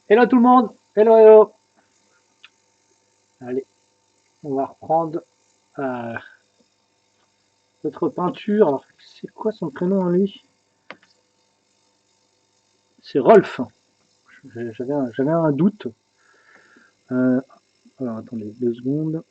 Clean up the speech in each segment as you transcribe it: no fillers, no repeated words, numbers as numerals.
Hello tout le monde, hello hello. Allez, on va reprendre euh, notre peinture. Alors, c'est quoi son prénom à lui? C'est Rolf. J'avais un doute. Euh, alors attendez 2 secondes.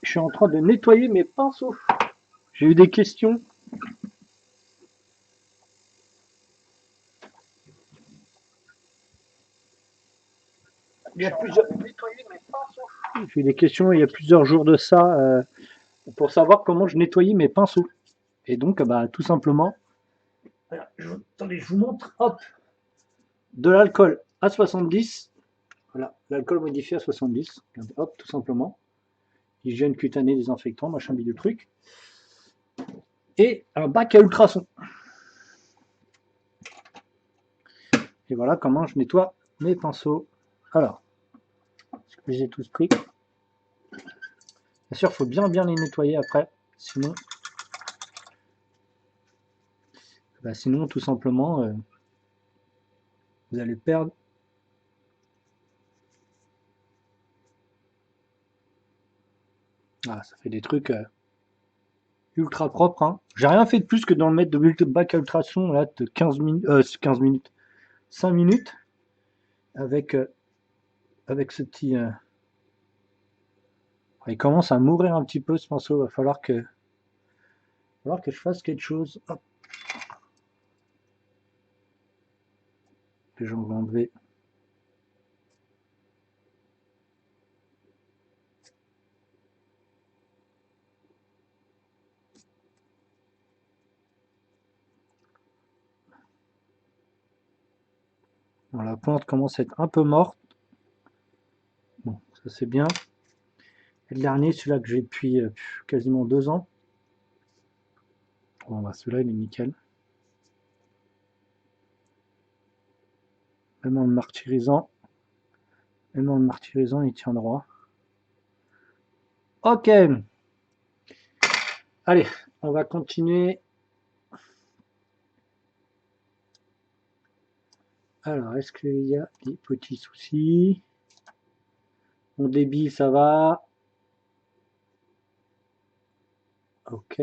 Je suis en train de nettoyer mes pinceaux. J'ai eu des questions. Il y a plusieurs. J'ai eu des questions il y a plusieurs jours de ça pour savoir comment je nettoyais mes pinceaux. Et donc, bah, tout simplement, attendez, je vous montre. Hop, de l'alcool à 70. Voilà, l'alcool modifié à 70. Hop, tout simplement. Hygiène cutanée, désinfectant, machin bidule truc. Et un bac à ultrasons. Et voilà comment je nettoie mes pinceaux. Alors, est-ce que je les ai tous pris? Bien sûr, il faut bien les nettoyer après, sinon, sinon tout simplement, vous allez perdre. Ah, ça fait des trucs ultra propres. Hein. J'ai rien fait de plus que dans le mettre de bac à ultrasons là de 15 minutes, 15 minutes, 5 minutes avec avec ce petit. Il commence à mourir un petit peu ce pinceau. Va falloir que je fasse quelque chose. Hop, que j'en vais enlever. Bon, la pointe commence à être un peu morte. Bon, ça c'est bien. Et le dernier, celui-là que j'ai depuis quasiment 2 ans. Bon, bah, celui-là, il est nickel. Même en le martyrisant, il tient droit. Ok, allez, on va continuer. Alors, est-ce qu'il y a des petits soucis? Mon débit, ça va. Ok.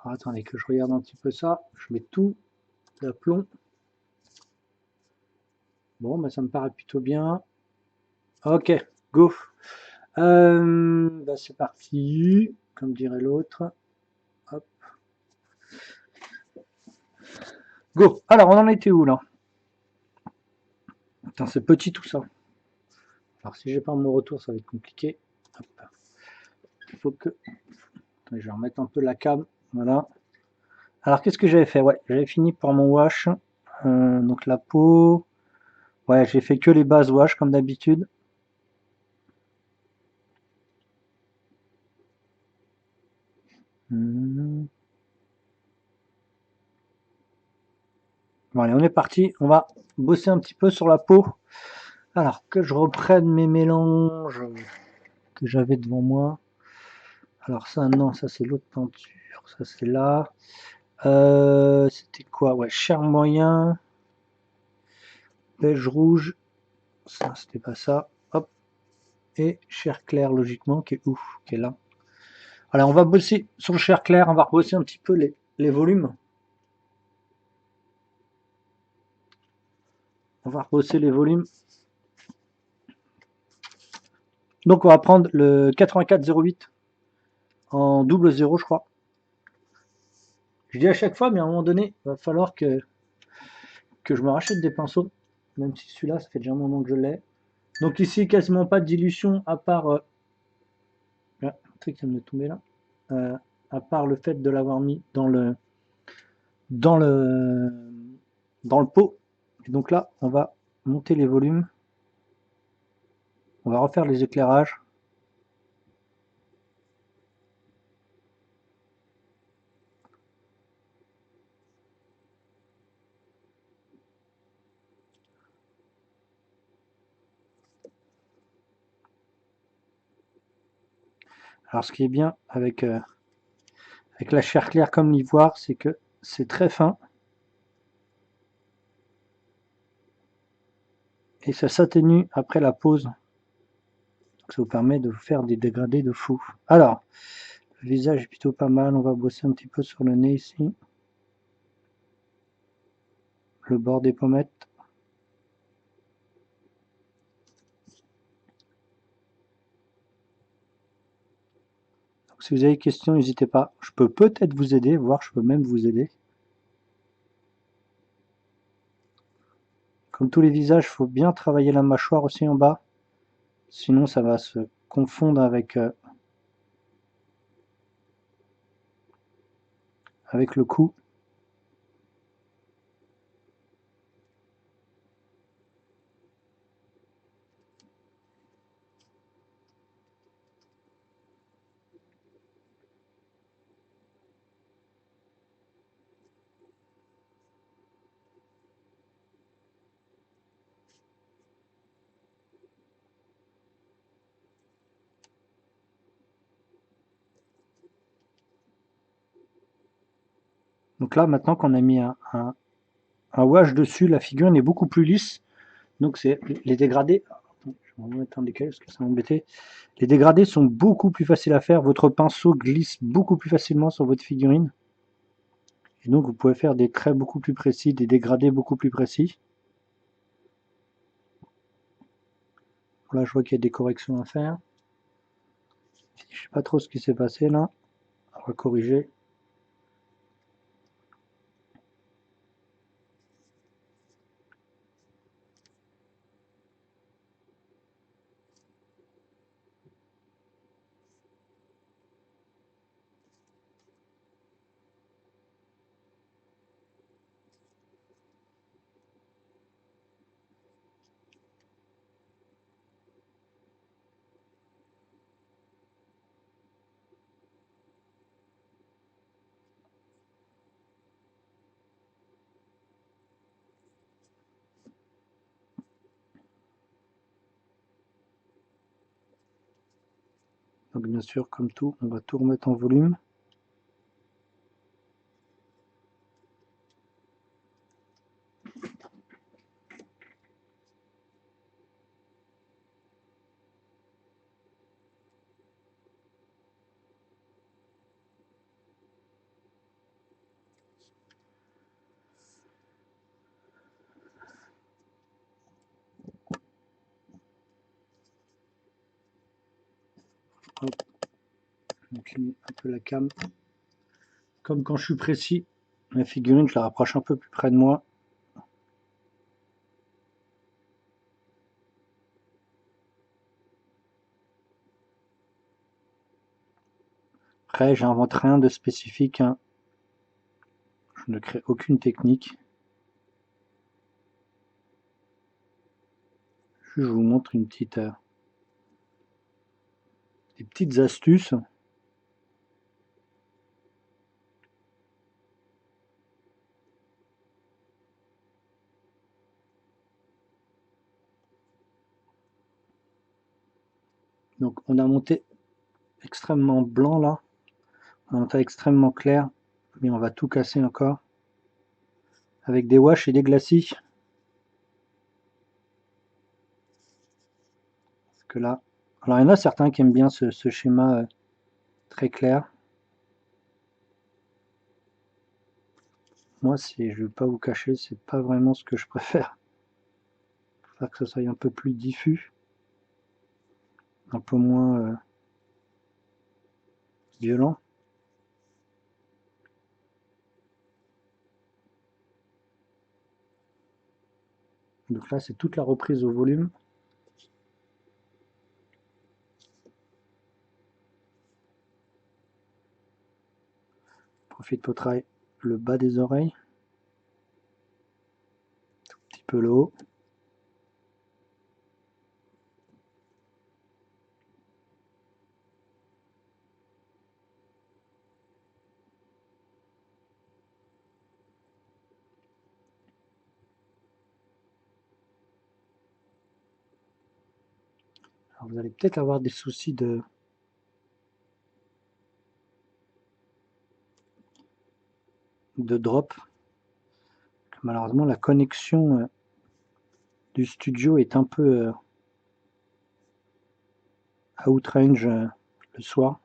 Alors, attendez que je regarde un petit peu ça. Je mets tout d'aplomb. Bon, bah, ça me paraît plutôt bien. Ok, go. C'est parti, comme dirait l'autre. Hop, go. Alors, on en était où là? Putain, c'est petit tout ça. Alors, si j'ai pas mon retour, ça va être compliqué. Hop. Il faut que. Attendez, je vais remettre un peu la cam. Voilà. Alors, qu'est-ce que j'avais fait? Ouais, j'avais fini pour mon wash. Donc, la peau. Ouais, j'ai fait que les bases wash comme d'habitude. Bon, allez, on est parti. On va bosser un petit peu sur la peau. Alors, que je reprenne mes mélanges que j'avais devant moi. Alors, ça, non, ça, c'est l'autre peinture. Ça, c'est là. C'était quoi? Ouais, chair moyen. Beige rouge. Ça, c'était pas ça. Hop. Et chair claire, logiquement, qui est où? Qui est là. Alors, on va bosser sur le chair clair. On va rebosser un petit peu les volumes. On va rebosser les volumes. Donc, on va prendre le 8408 en double zéro, je crois. Je dis à chaque fois, mais à un moment donné, il va falloir que je me rachète des pinceaux. Même si celui-là, ça fait déjà un moment que je l'ai. Donc ici, quasiment pas de dilution, à part... un truc qui vient de tomber là. À part le fait de l'avoir mis dans le dans le pot. Et donc là, on va monter les volumes. On va refaire les éclairages. Alors ce qui est bien avec la chair claire comme l'ivoire, c'est que c'est très fin. Et ça s'atténue après la pose. Donc ça vous permet de vous faire des dégradés de fou. Alors, le visage est plutôt pas mal. On va bosser un petit peu sur le nez ici. Le bord des pommettes. Donc, si vous avez des questions, n'hésitez pas. Je peux peut-être vous aider, voire je peux même vous aider. Comme tous les visages, il faut bien travailler la mâchoire aussi en bas. Sinon, ça va se confondre avec le cou. Donc là, maintenant qu'on a mis un wash dessus, la figurine est beaucoup plus lisse. Donc c'est les dégradés. Je vais me mettre en décalé parce que ça m'embêtait. Les dégradés sont beaucoup plus faciles à faire. Votre pinceau glisse beaucoup plus facilement sur votre figurine. Et donc vous pouvez faire des traits beaucoup plus précis, des dégradés beaucoup plus précis. Là, je vois qu'il y a des corrections à faire. Je ne sais pas trop ce qui s'est passé là. On va corriger. Donc bien sûr, comme tout, on va tout remettre en volume. Hop. Incline un peu la cam. Comme quand je suis précis, la figurine, je la rapproche un peu plus près de moi. Après, j'invente rien de spécifique. Hein. Je ne crée aucune technique. Je vous montre une petite, des petites astuces. Donc on a monté extrêmement blanc là. On a monté extrêmement clair. Mais on va tout casser encore. Avec des washes et des glacis. Parce que là. Alors il y en a certains qui aiment bien ce schéma très clair. Moi, je ne vais pas vous cacher, c'est pas vraiment ce que je préfère. Je préfère que ça soit un peu plus diffus. Un peu moins violent. Donc là, c'est toute la reprise au volume. Profite pour travailler le bas des oreilles. peu le haut. Alors vous allez peut-être avoir des soucis de drop. Malheureusement, la connexion du studio est un peu outrange le soir.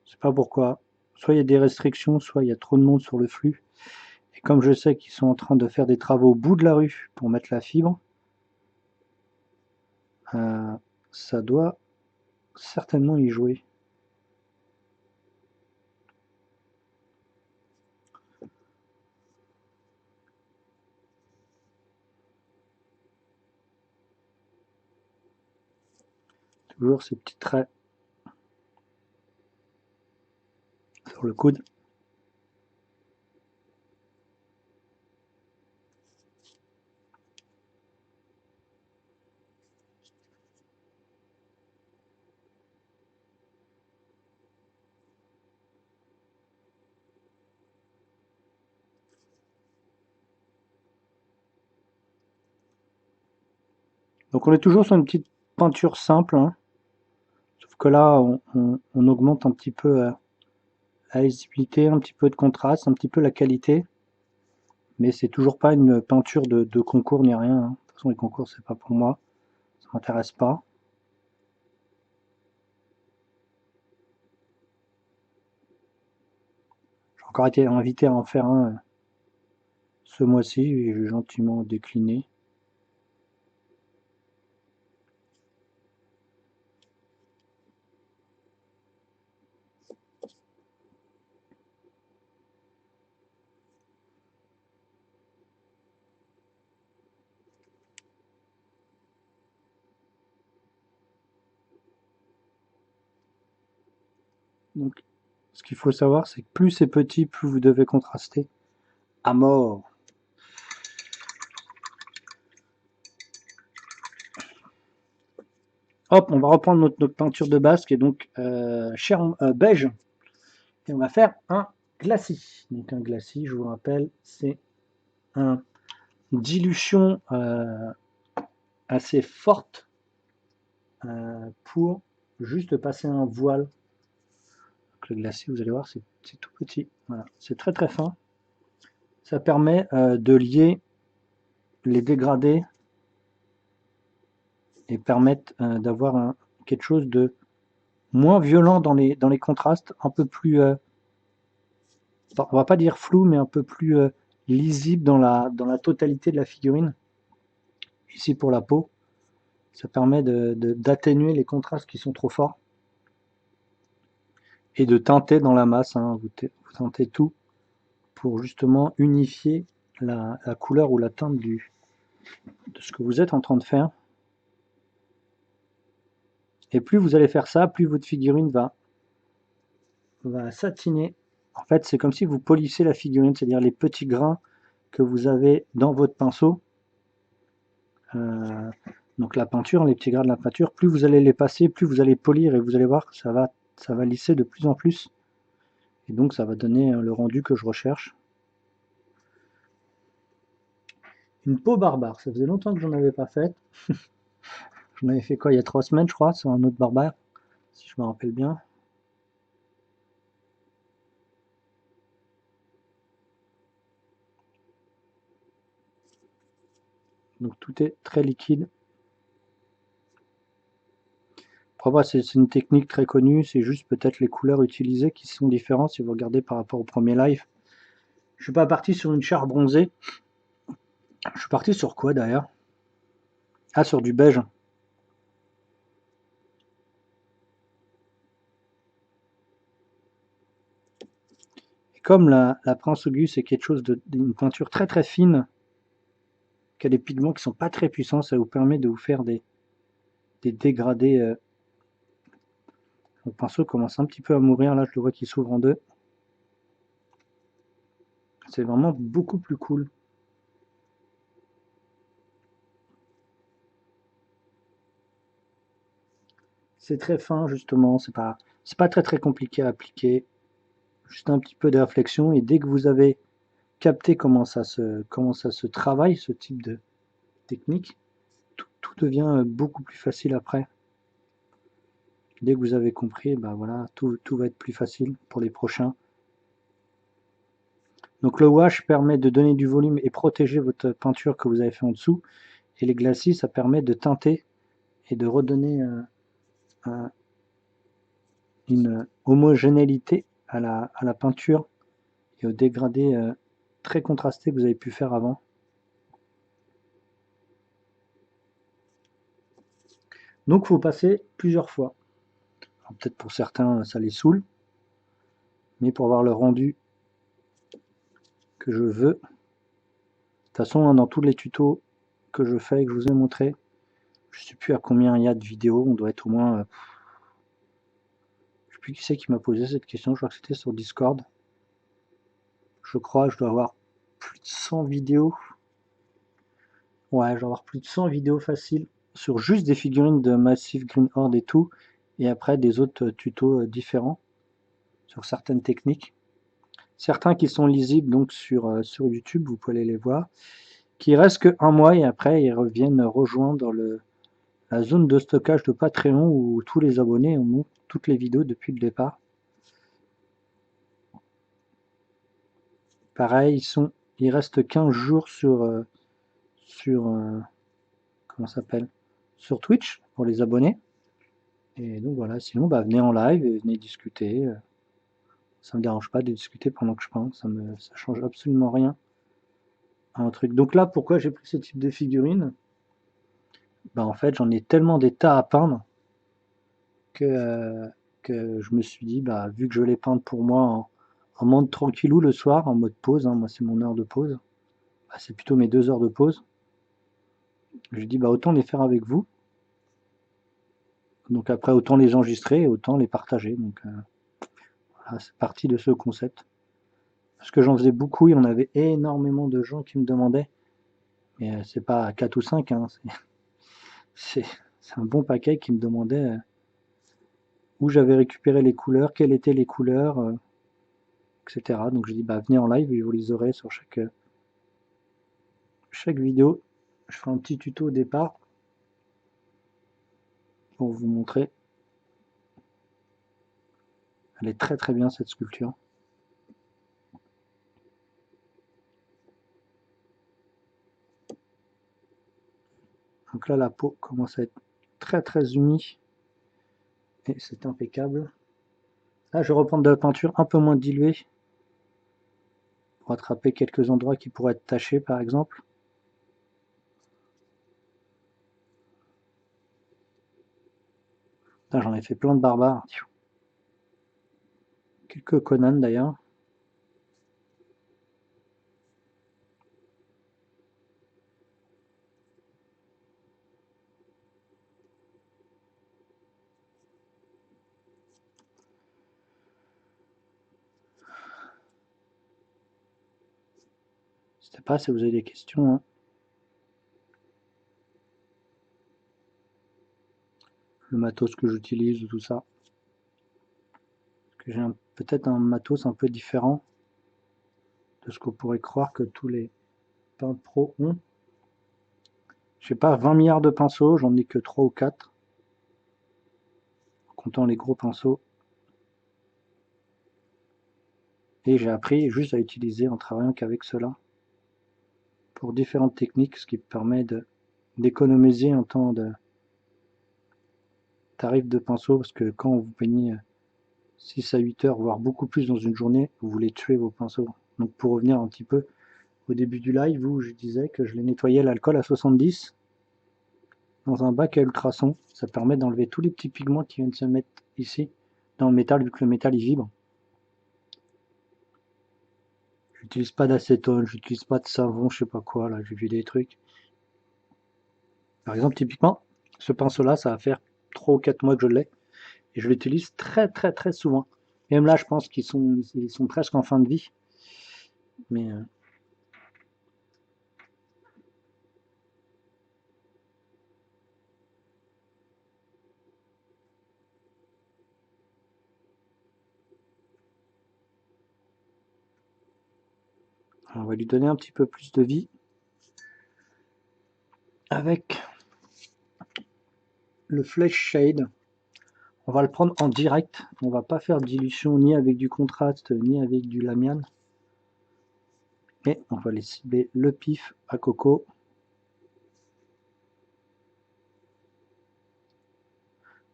Je sais pas pourquoi. Soit il y a des restrictions, soit il y a trop de monde sur le flux. Et comme je sais qu'ils sont en train de faire des travaux au bout de la rue pour mettre la fibre, ça doit certainement y jouer. Toujours ces petits traits sur le coude. Donc on est toujours sur une petite peinture simple, hein. Sauf que là on augmente un petit peu la lisibilité, un petit peu de contraste, un petit peu la qualité. Mais c'est toujours pas une peinture de concours ni rien, hein. De toute façon les concours c'est pas pour moi, ça m'intéresse pas. J'ai encore été invité à en faire un ce mois-ci, et j'ai gentiment décliné. Donc ce qu'il faut savoir, c'est que plus c'est petit, plus vous devez contraster à mort. Hop, on va reprendre notre peinture de base qui est donc beige. Et on va faire un glacis. Donc un glacis, je vous rappelle, c'est une dilution assez forte pour juste passer un voile. Donc le glacis, vous allez voir, c'est tout petit. Voilà, c'est très très fin. Ça permet de lier les dégradés et permettre d'avoir quelque chose de moins violent dans les contrastes, un peu plus, on va pas dire flou, mais un peu plus lisible dans la totalité de la figurine. Ici pour la peau, ça permet d'atténuer les contrastes qui sont trop forts et de teinter dans la masse, hein. Vous teintez tout pour justement unifier la couleur ou la teinte de ce que vous êtes en train de faire. Et plus vous allez faire ça, plus votre figurine va satiner. En fait, c'est comme si vous polissez la figurine, c'est-à-dire les petits grains que vous avez dans votre pinceau. Donc la peinture, les petits grains de la peinture, plus vous allez les passer, plus vous allez polir, et vous allez voir que ça va lisser de plus en plus. Et donc ça va donner le rendu que je recherche. Une peau barbare, ça faisait longtemps que j'en avais pas fait. J'en avais fait quoi, il y a 3 semaines je crois, sur un autre barbare, si je me rappelle bien. Donc tout est très liquide. Après, c'est une technique très connue, c'est juste peut-être les couleurs utilisées qui sont différentes si vous regardez par rapport au premier live. Je suis pas parti sur une chair bronzée. Je suis parti sur quoi d'ailleurs? Ah, sur du beige. Et comme la Prince Auguste est quelque chose d'une peinture très très fine, qui a des pigments qui sont pas très puissants, ça vous permet de vous faire des dégradés. Le pinceau commence un petit peu à mourir, là je le vois qu'il s'ouvre en deux. C'est vraiment beaucoup plus cool. C'est très fin justement, c'est pas très très compliqué à appliquer. Juste un petit peu de réflexion et dès que vous avez capté comment ça se travaille, ce type de technique, tout devient beaucoup plus facile après. Dès que vous avez compris, bah voilà, tout va être plus facile pour les prochains. Donc le wash permet de donner du volume et protéger votre peinture que vous avez fait en dessous. Et les glacis, ça permet de teinter et de redonner une homogénéité à la peinture et au dégradé très contrasté que vous avez pu faire avant. Donc il faut passer plusieurs fois. Peut-être pour certains ça les saoule, mais pour avoir le rendu que je veux. De toute façon, dans tous les tutos que je fais et que je vous ai montré, je ne sais plus à combien il y a de vidéos, on doit être au moins... je ne sais plus qui c'est qui m'a posé cette question, je crois que c'était sur Discord. Je crois, je dois avoir plus de 100 vidéos. Ouais, je dois avoir plus de 100 vidéos faciles sur juste des figurines de Massive Green Horde et tout, et après des autres tutos différents sur certaines techniques. Certains qui sont lisibles donc sur YouTube, vous pouvez aller les voir, qui restent que un mois et après ils reviennent rejoindre la zone de stockage de Patreon où tous les abonnés ont toutes les vidéos depuis le départ. Pareil, il reste 15 jours sur comment ça s'appelle, sur Twitch pour les abonnés. Et donc voilà, sinon bah, venez en live et venez discuter. Ça me dérange pas de discuter pendant que je peins, ça change absolument rien à un truc. Donc là, pourquoi j'ai pris ce type de figurine? Bah en fait, j'en ai tellement des tas à peindre que je me suis dit, bah vu que je vais les peindre pour moi en mode tranquillou le soir, en mode pause, hein, moi c'est mon heure de pause, bah, c'est plutôt mes 2 heures de pause. Je dis bah autant les faire avec vous. Donc après, autant les enregistrer et autant les partager. Donc voilà, c'est parti de ce concept. Parce que j'en faisais beaucoup, il y en avait énormément de gens qui me demandaient. Mais c'est pas 4 ou 5, hein, c'est un bon paquet qui me demandait où j'avais récupéré les couleurs, quelles étaient les couleurs, etc. Donc je dis bah venez en live et vous les aurez sur chaque vidéo. Je ferai un petit tuto au départ pour vous montrer. Elle est très très bien cette sculpture. Donc là la peau commence à être très très unie et c'est impeccable. Là je vais reprendre de la peinture un peu moins diluée pour attraper quelques endroits qui pourraient être tachés par exemple. J'en ai fait plein de barbares. Quelques Conan d'ailleurs. N'hésitez pas si vous avez des questions. Hein. Le matos que j'utilise, tout ça. J'ai peut-être un matos un peu différent de ce qu'on pourrait croire que tous les peintres pros ont. Je sais pas, 20 milliards de pinceaux, j'en ai que 3 ou 4. En comptant les gros pinceaux. Et j'ai appris juste à utiliser en travaillant qu'avec cela. Pour différentes techniques, ce qui permet d'économiser en temps de tarif de pinceau, parce que quand vous peignez 6 à 8 heures, voire beaucoup plus dans une journée, vous voulez tuer vos pinceaux. Donc pour revenir un petit peu au début du live où je disais que je les nettoyais à l'alcool à 70 dans un bac à ultrasons. Ça permet d'enlever tous les petits pigments qui viennent se mettre ici dans le métal, vu que le métal il vibre. J'utilise pas d'acétone, j'utilise pas de savon, je sais pas quoi, là j'ai vu des trucs. Par exemple, typiquement, ce pinceau là, ça va faire 3 ou 4 mois que je l'ai et je l'utilise très très très souvent. Même là, je pense ils sont presque en fin de vie. Mais On va lui donner un petit peu plus de vie avec le Flesh Shade. On va le prendre en direct, on va pas faire de dilution ni avec du contraste ni avec du lamiane. Et on va les cibler le pif à coco.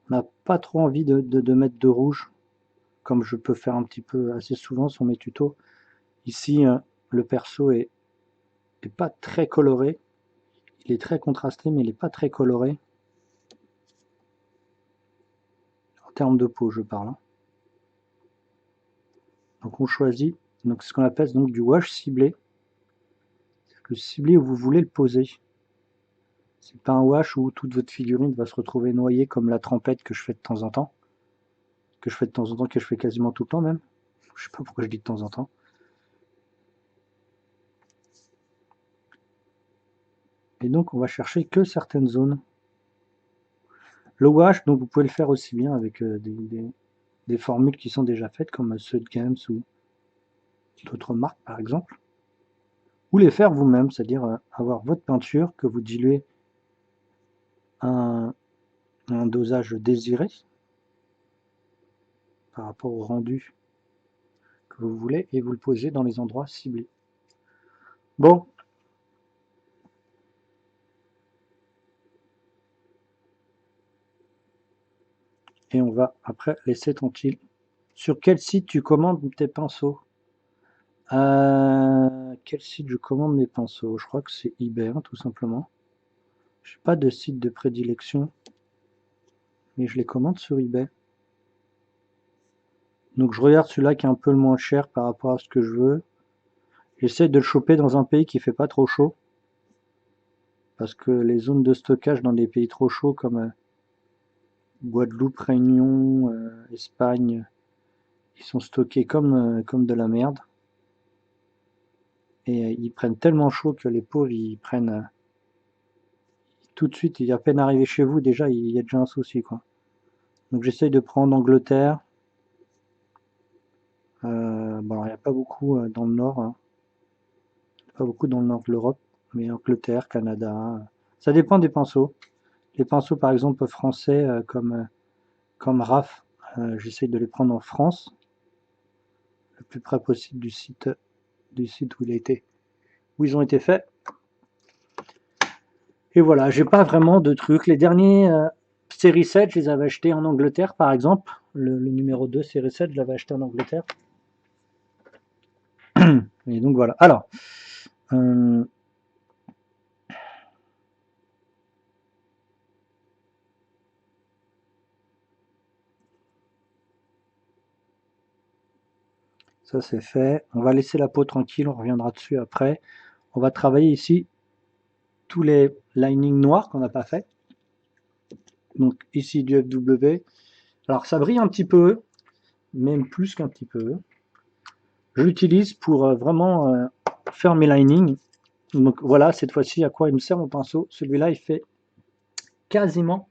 On n'a pas trop envie de mettre de rouge, comme je peux faire un petit peu assez souvent sur mes tutos. Ici, le perso est pas très coloré. Il est très contrasté, mais il n'est pas très coloré. En termes de peau, je parle. Donc on choisit donc ce qu'on appelle donc du wash ciblé. Le ciblé où vous voulez le poser. C'est pas un wash où toute votre figurine va se retrouver noyée comme la trempette que je fais de temps en temps. Que je fais quasiment tout le temps même. Je sais pas pourquoi je dis de temps en temps. Et donc on va chercher que certaines zones. Le wash, donc vous pouvez le faire aussi bien avec des formules qui sont déjà faites comme Sud Games ou d'autres marques par exemple. Ou les faire vous-même, c'est-à-dire avoir votre peinture que vous diluez un dosage désiré par rapport au rendu que vous voulez et vous le posez dans les endroits ciblés. Bon. Et on va après laisser tranquille. Sur quel site tu commandes tes pinceaux? Quel site je commande mes pinceaux? Je crois que c'est eBay, hein, tout simplement. Je n'ai pas de site de prédilection, mais je les commande sur eBay. Donc je regarde celui-là qui est un peu le moins cher par rapport à ce que je veux. J'essaie de le choper dans un pays qui fait pas trop chaud. Parce que les zones de stockage dans des pays trop chauds comme Guadeloupe, Réunion, Espagne, ils sont stockés comme de la merde. Et ils prennent tellement chaud que les pauvres, ils prennent tout de suite, il est à peine arrivé chez vous, déjà, il y a déjà un souci, quoi. Donc j'essaye de prendre Angleterre. Bon, alors, il n'y a pas beaucoup dans le nord, hein. Pas beaucoup dans le nord de l'Europe, mais Angleterre, Canada. Ça dépend des pinceaux. Les pinceaux, par exemple, français, comme RAF, j'essaye de les prendre en France, le plus près possible du site où ils ont été faits. Et voilà, j'ai pas vraiment de trucs. Les derniers série 7, je les avais achetés en Angleterre, par exemple. Le numéro 2 série 7, je l'avais acheté en Angleterre. Et donc voilà. Alors, ça c'est fait. On va laisser la peau tranquille, on reviendra dessus après. On va travailler ici tous les linings noirs qu'on n'a pas fait. Donc ici du FW. Alors ça brille un petit peu, même plus qu'un petit peu. Je l'utilise pour vraiment faire mes linings. Donc voilà, cette fois-ci, à quoi il me sert mon pinceau? Celui-là, il fait quasiment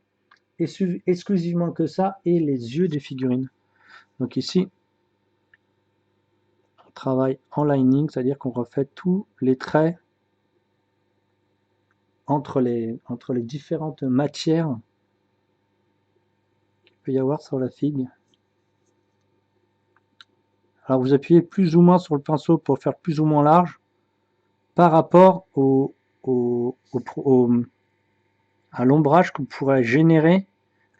exclusivement que ça et les yeux des figurines. Donc ici, on travaille en lining, c'est-à-dire qu'on refait tous les traits entre les différentes matières qu'il peut y avoir sur la figue. Alors vous appuyez plus ou moins sur le pinceau pour faire plus ou moins large par rapport à l'ombrage que pourrait générer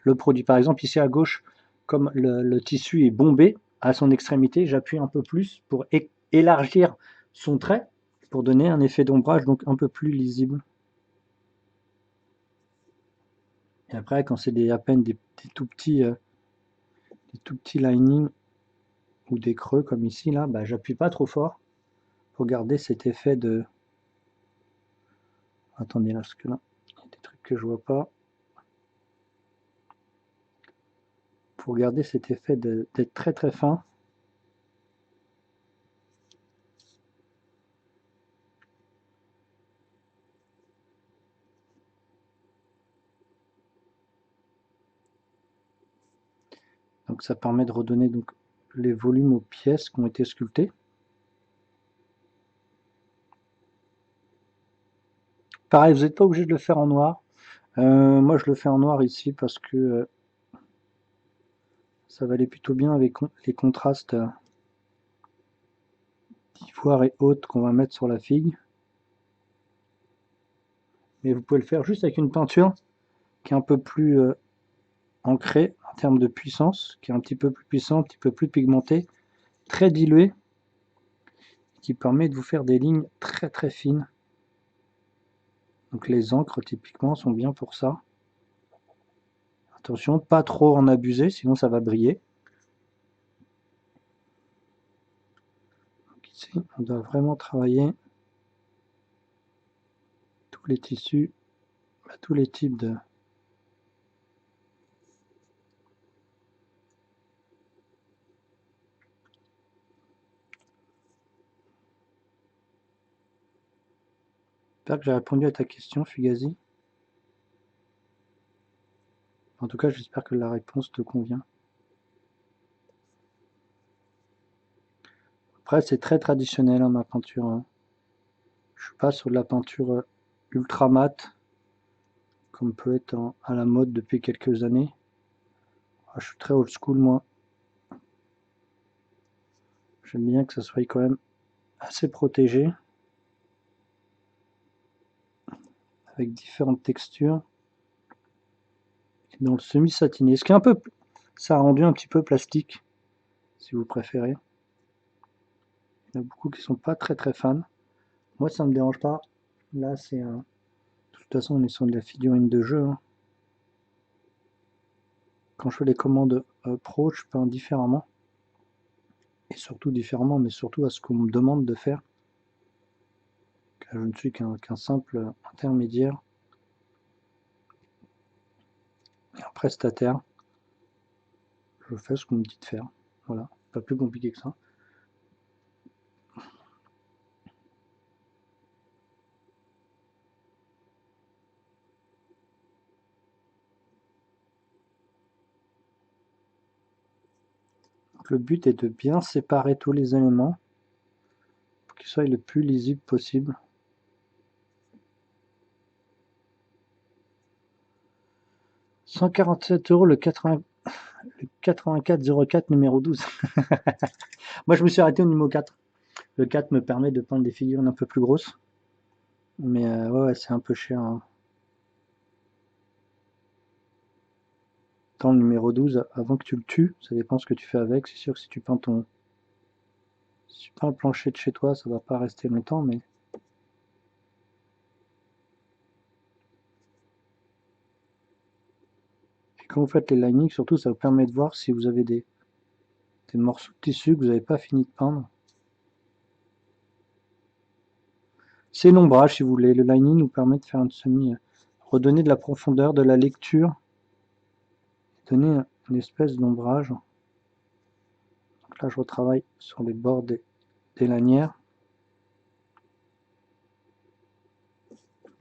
le produit. Par exemple ici à gauche, comme le tissu est bombé à son extrémité, j'appuie un peu plus pour élargir son trait, pour donner un effet d'ombrage donc un peu plus lisible. Et après, quand c'est à peine des tout petits linings ou des creux comme ici, là, bah, j'appuie pas trop fort pour garder cet effet de... Attendez là, parce que là, il y a des trucs que je vois pas. Pour garder cet effet d'être très très fin. Donc ça permet de redonner donc les volumes aux pièces qui ont été sculptées. Pareil, vous n'êtes pas obligé de le faire en noir. Moi, je le fais en noir ici parce que ça va aller plutôt bien avec les contrastes d'ivoire et haute qu'on va mettre sur la figue. Mais vous pouvez le faire juste avec une peinture qui est un peu plus ancrée en termes de puissance, qui est un petit peu plus puissant, un petit peu plus pigmenté, très dilué, qui permet de vous faire des lignes très très fines. Donc les encres typiquement sont bien pour ça. Attention, pas trop en abuser, sinon ça va briller. Donc ici, on doit vraiment travailler tous les tissus, tous les types de... J'espère que j'ai répondu à ta question, Fugazi. En tout cas, j'espère que la réponse te convient. Après, c'est très traditionnel, hein, ma peinture. Hein. Je suis pas sur de la peinture ultra mate, comme peut être à la mode depuis quelques années. Ah, je suis très old school, moi. J'aime bien que ça soit quand même assez protégé, avec différentes textures. Et dans le semi-satiné, ce qui est un peu... Ça a rendu un petit peu plastique, si vous préférez. Il y en a beaucoup qui sont pas très très fans. Moi, ça me dérange pas. Là, c'est un... De toute façon, on est sur de la figurine de jeu. Hein. Quand je fais les commandes pro, je peins différemment. Et surtout différemment, mais surtout à ce qu'on me demande de faire. Car je ne suis qu'un simple intermédiaire et un prestataire. Je fais ce qu'on me dit de faire. Voilà, pas plus compliqué que ça. Donc le but est de bien séparer tous les éléments pour qu'ils soient le plus lisibles possible. « 147 € le 8404 numéro 12. Moi je me suis arrêté au numéro 4. Le 4 me permet de peindre des figurines un peu plus grosses. Mais ouais, c'est un peu cher. Hein. Dans le numéro 12, avant que tu le tues, ça dépend ce que tu fais avec. C'est sûr que si tu peins un plancher de chez toi, ça va pas rester longtemps, mais... Et quand vous faites les linings, surtout, ça vous permet de voir si vous avez des morceaux de tissu que vous n'avez pas fini de peindre. C'est l'ombrage, si vous voulez. Le lining nous permet de faire un semi... redonner de la profondeur, de la lecture, donner une espèce d'ombrage. Donc là, je retravaille sur les bords des lanières.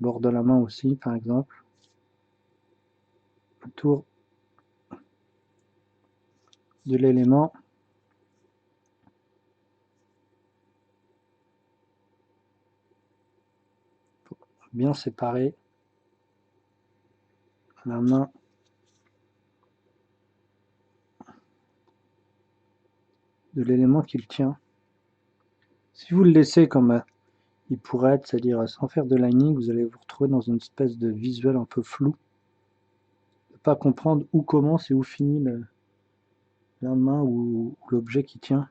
Bord de la main aussi, par exemple. Autour de l'élément. Bien séparer la main de l'élément qui le tient. Si vous le laissez comme il pourrait être, c'est-à-dire sans faire de lining, vous allez vous retrouver dans une espèce de visuel un peu flou. Ne pas comprendre où commence et où finit la main ou l'objet qui tient.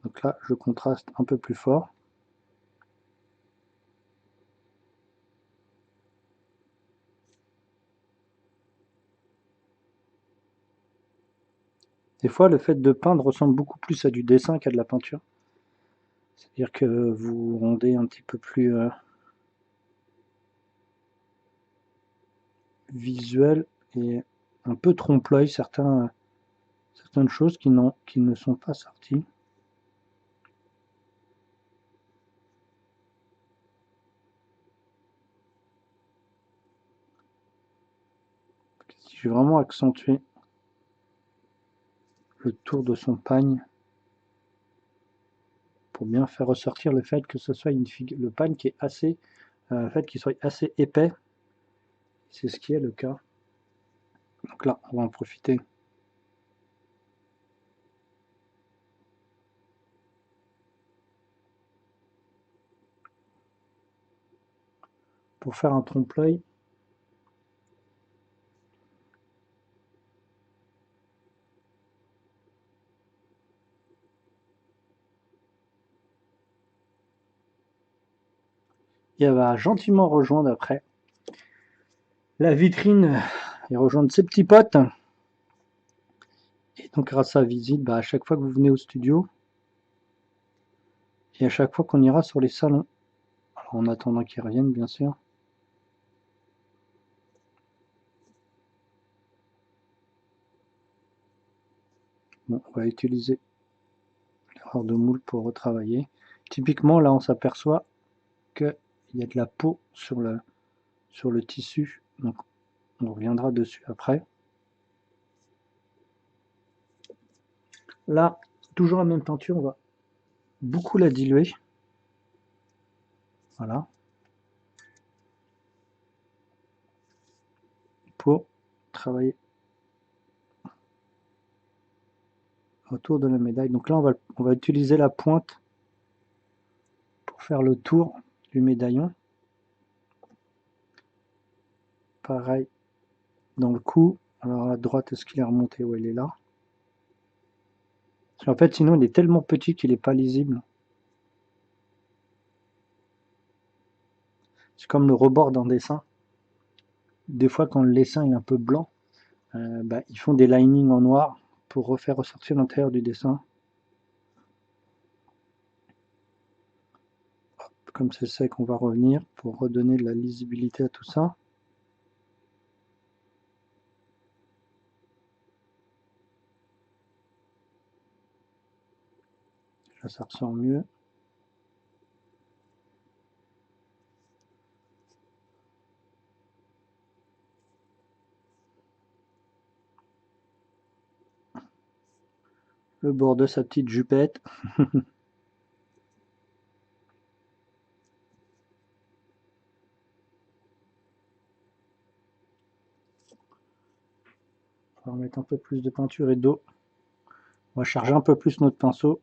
Donc là, je contraste un peu plus fort. Des fois, le fait de peindre ressemble beaucoup plus à du dessin qu'à de la peinture. C'est-à-dire que vous rendez un petit peu plus visuel et un peu trompe-l'œil certaines choses qui ne sont pas sorties. Si j'ai vraiment accentué le tour de son pagne, pour bien faire ressortir le fait que ce soit le pan qui est assez, fait qu'il soit assez épais. C'est ce qui est le cas. Donc là, on va en profiter. Pour faire un trompe-l'œil. Et elle va gentiment rejoindre après la vitrine et rejoindre ses petits potes. Et donc grâce à la visite, bah, à chaque fois que vous venez au studio, et à chaque fois qu'on ira sur les salons, alors en attendant qu'ils reviennent bien sûr, bon, on va utiliser l'erreur de moule pour retravailler. Typiquement là on s'aperçoit qu'il y a de la peau sur le tissu, donc on reviendra dessus après. Là, toujours la même peinture, on va beaucoup la diluer. Voilà. Pour travailler autour de la médaille. Donc là, on va utiliser la pointe pour faire le tour du médaillon. Pareil dans le cou. Alors à droite, est-ce qu'il est remonté? Ouais, il est là. Parce qu'en fait, sinon, il est tellement petit qu'il n'est pas lisible. C'est comme le rebord d'un dessin. Des fois, quand le dessin est un peu blanc, bah, ils font des linings en noir pour refaire ressortir l'intérieur du dessin. Comme c'est sec, on va revenir pour redonner de la lisibilité à tout ça. Là, ça ressort mieux. Le bord de sa petite jupette. On va remettre un peu plus de peinture et d'eau. On va charger un peu plus notre pinceau.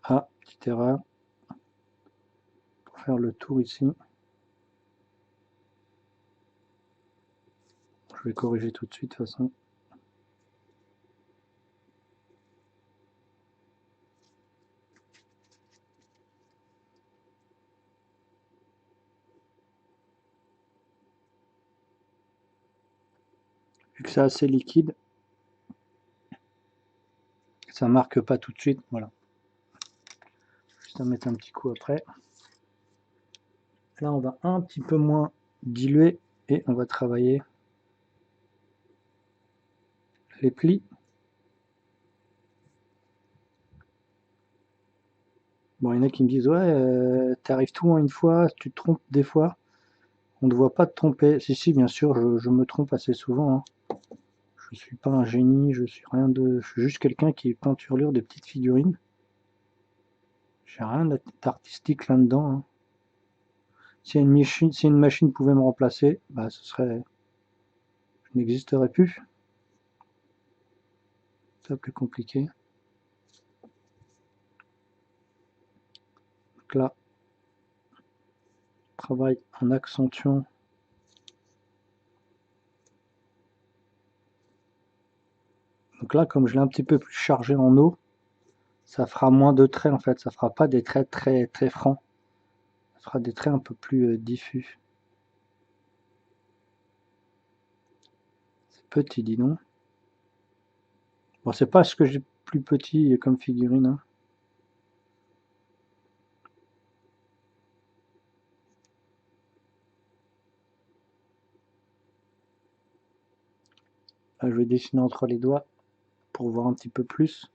Ah, petite erreur. Pour faire le tour ici. Je vais corriger tout de suite de toute façon. Vu que c'est assez liquide, ça marque pas tout de suite. Voilà. Juste à mettre un petit coup après. Là, on va un petit peu moins diluer et on va travailler les plis. Bon, il y en a qui me disent ouais, t'arrives tout en une fois, tu te trompes des fois. On ne voit pas te tromper. Si, si, bien sûr, je me trompe assez souvent. Hein. Je suis pas un génie, je suis rien de. Je suis juste quelqu'un qui est peinturlure de petites figurines. J'ai rien d'artistique là-dedans. Hein. Si une machine pouvait me remplacer, bah ce serait. Je n'existerais plus. C'est plus compliqué. Donc là, travail en accentuant. Donc là, comme je l'ai un petit peu plus chargé en eau, ça fera moins de traits en fait. Ça fera pas des traits très très francs. Ça fera des traits un peu plus diffus. C'est petit, dis donc. Bon, c'est pas ce que j'ai plus petit comme figurine. Hein. Là, je vais dessiner entre les doigts pour voir un petit peu plus.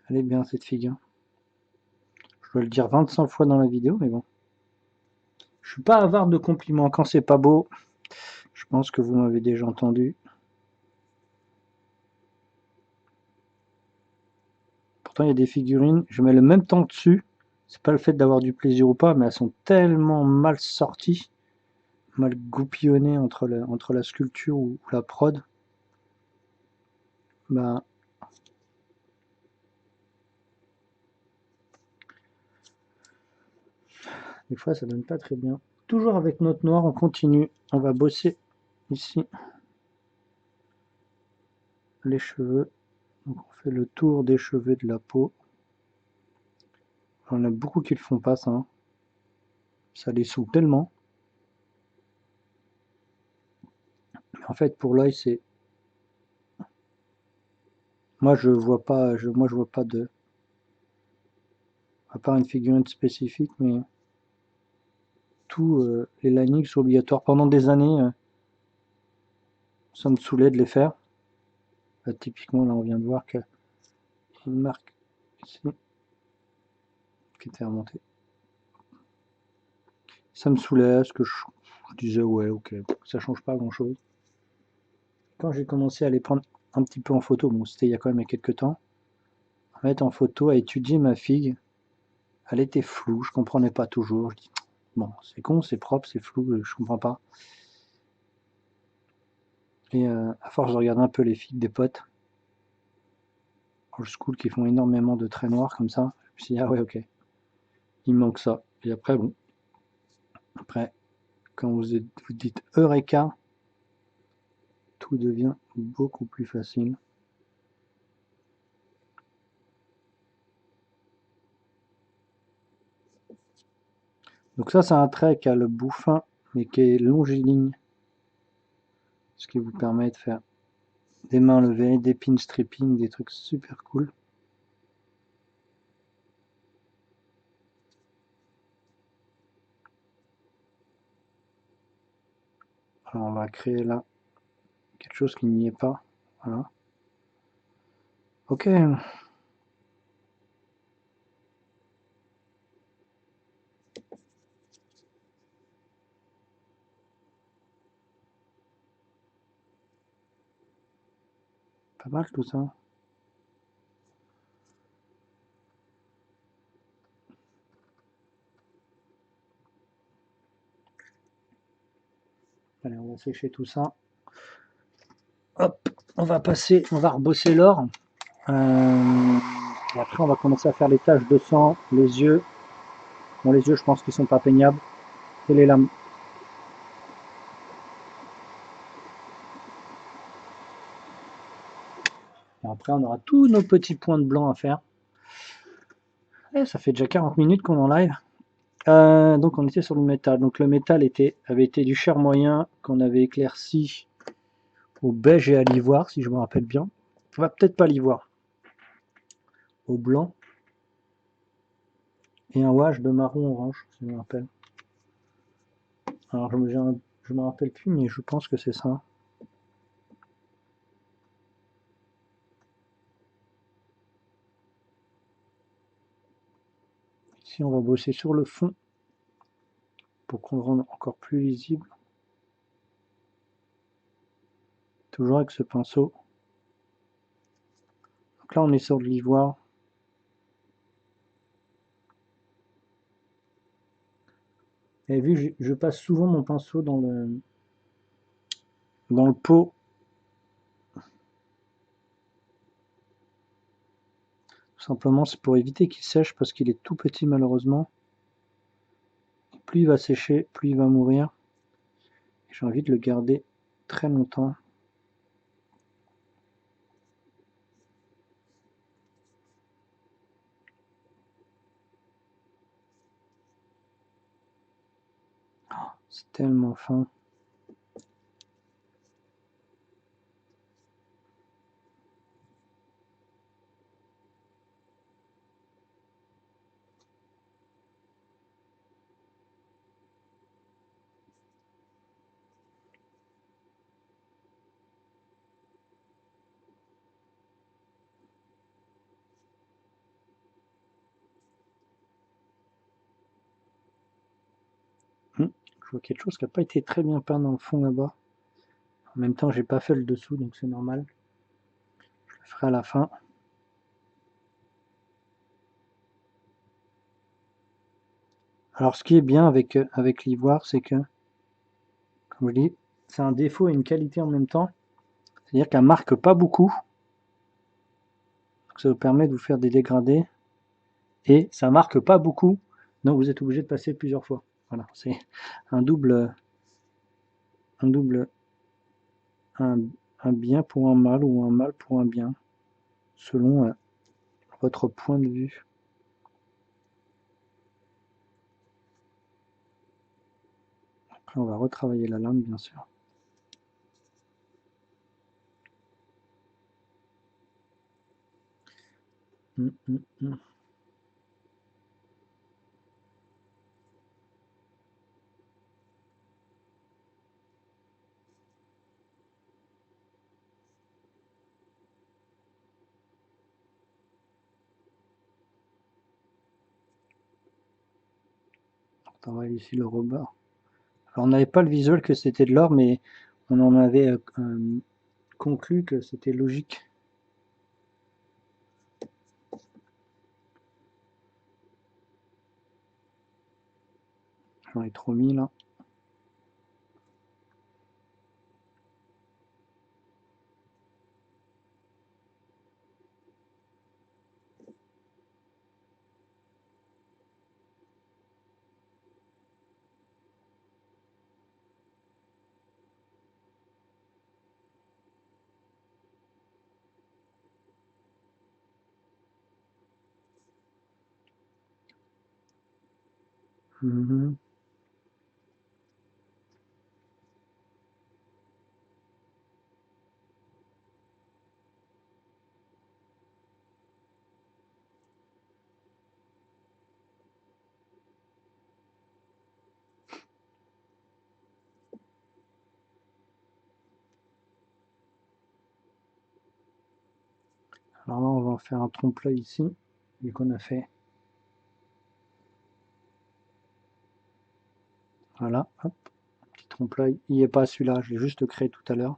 Elle est bien cette figure. dois le dire 25 fois dans la vidéo, mais bon. Je suis pas avare de compliments quand c'est pas beau. Je pense que vous m'avez déjà entendu. Pourtant, il y a des figurines, je mets le même temps dessus. C'est pas le fait d'avoir du plaisir ou pas, mais elles sont tellement mal sorties, mal goupillonnées entre la sculpture ou la prod. Bah, des fois, ça donne pas très bien. Toujours avec notre noir, on continue. On va bosser ici les cheveux. Donc, on fait le tour des cheveux de la peau. On a beaucoup qui le font pas, ça. Hein. Ça les saoule tellement. Mais en fait, pour l'œil, c'est. Moi, je vois pas. Moi, je vois pas de. À part une figurine spécifique, mais tous les linings sont obligatoires. Pendant des années, ça me saoulait de les faire. Là, typiquement, là, on vient de voir qu'il y a une marque ici qui était remontée. Ça me saoulait parce que je disais, ouais, ok, ça change pas grand chose. Quand j'ai commencé à les prendre un petit peu en photo, bon, c'était il y a quand même quelques temps, à mettre en photo, à étudier ma figue, elle était floue, je comprenais pas toujours. Je dis, bon, c'est con, c'est propre, c'est flou, je comprends pas. Et à force de regarder un peu les figues des potes, old school, qui font énormément de traits noirs comme ça, je me suis dit, ah ouais, ok, il me manque ça. Et après, bon, après, quand vous dites Eureka, tout devient beaucoup plus facile. Donc ça, c'est un trait qui a le bout fin, mais qui est longiligne, ce qui vous permet de faire des mains levées, des pin stripping, des trucs super cool. Alors on va créer là quelque chose qui n'y est pas. Voilà. Ok. Pas mal tout ça. Allez, on va sécher tout ça. Hop, on va passer, on va rebosser l'or. Et après, on va commencer à faire les taches de sang, les yeux. Bon, les yeux, je pense qu'ils sont pas peignables. Et les lames. Et après, on aura tous nos petits points de blanc à faire. Et ça fait déjà 40 minutes qu'on est en live. Donc on était sur le métal. Donc le métal avait été du chair moyen qu'on avait éclairci au beige et à l'ivoire, si je me rappelle bien. Enfin, peut-être pas l'ivoire. Au blanc. Et un wash de marron orange, si je me rappelle. Alors je me rappelle plus, mais je pense que c'est ça. Ici on va bosser sur le fond pour qu'on le rende encore plus lisible. Toujours avec ce pinceau. Donc là on est sur de l'ivoire. Et vu je passe souvent mon pinceau dans le pot. Tout simplement c'est pour éviter qu'il sèche parce qu'il est tout petit malheureusement. Plus il va sécher, plus il va mourir. J'ai envie de le garder très longtemps. C'est tellement fin. vois quelque chose qui n'a pas été très bien peint dans le fond là-bas. En même temps, j'ai pas fait le dessous, donc c'est normal. Je le ferai à la fin. Alors, ce qui est bien avec l'ivoire, c'est que, comme je dis, c'est un défaut et une qualité en même temps. C'est-à-dire qu'elle marque pas beaucoup. Donc ça vous permet de vous faire des dégradés. Et ça marque pas beaucoup. Donc vous êtes obligé de passer plusieurs fois. Voilà, c'est un double, un double, un bien pour un mal ou un mal pour un bien, selon votre point de vue. Après, on va retravailler la lame, bien sûr. On travaille ici le rebord. Alors, on n'avait pas le visuel que c'était de l'or, mais on en avait conclu que c'était logique. J'en ai trop mis là. Alors là, on va en faire un trompe-l'œil ici, vu qu'on a fait. Voilà, hop, petit trompe-l'œil. Il n'y est pas celui-là, je l'ai juste créé tout à l'heure.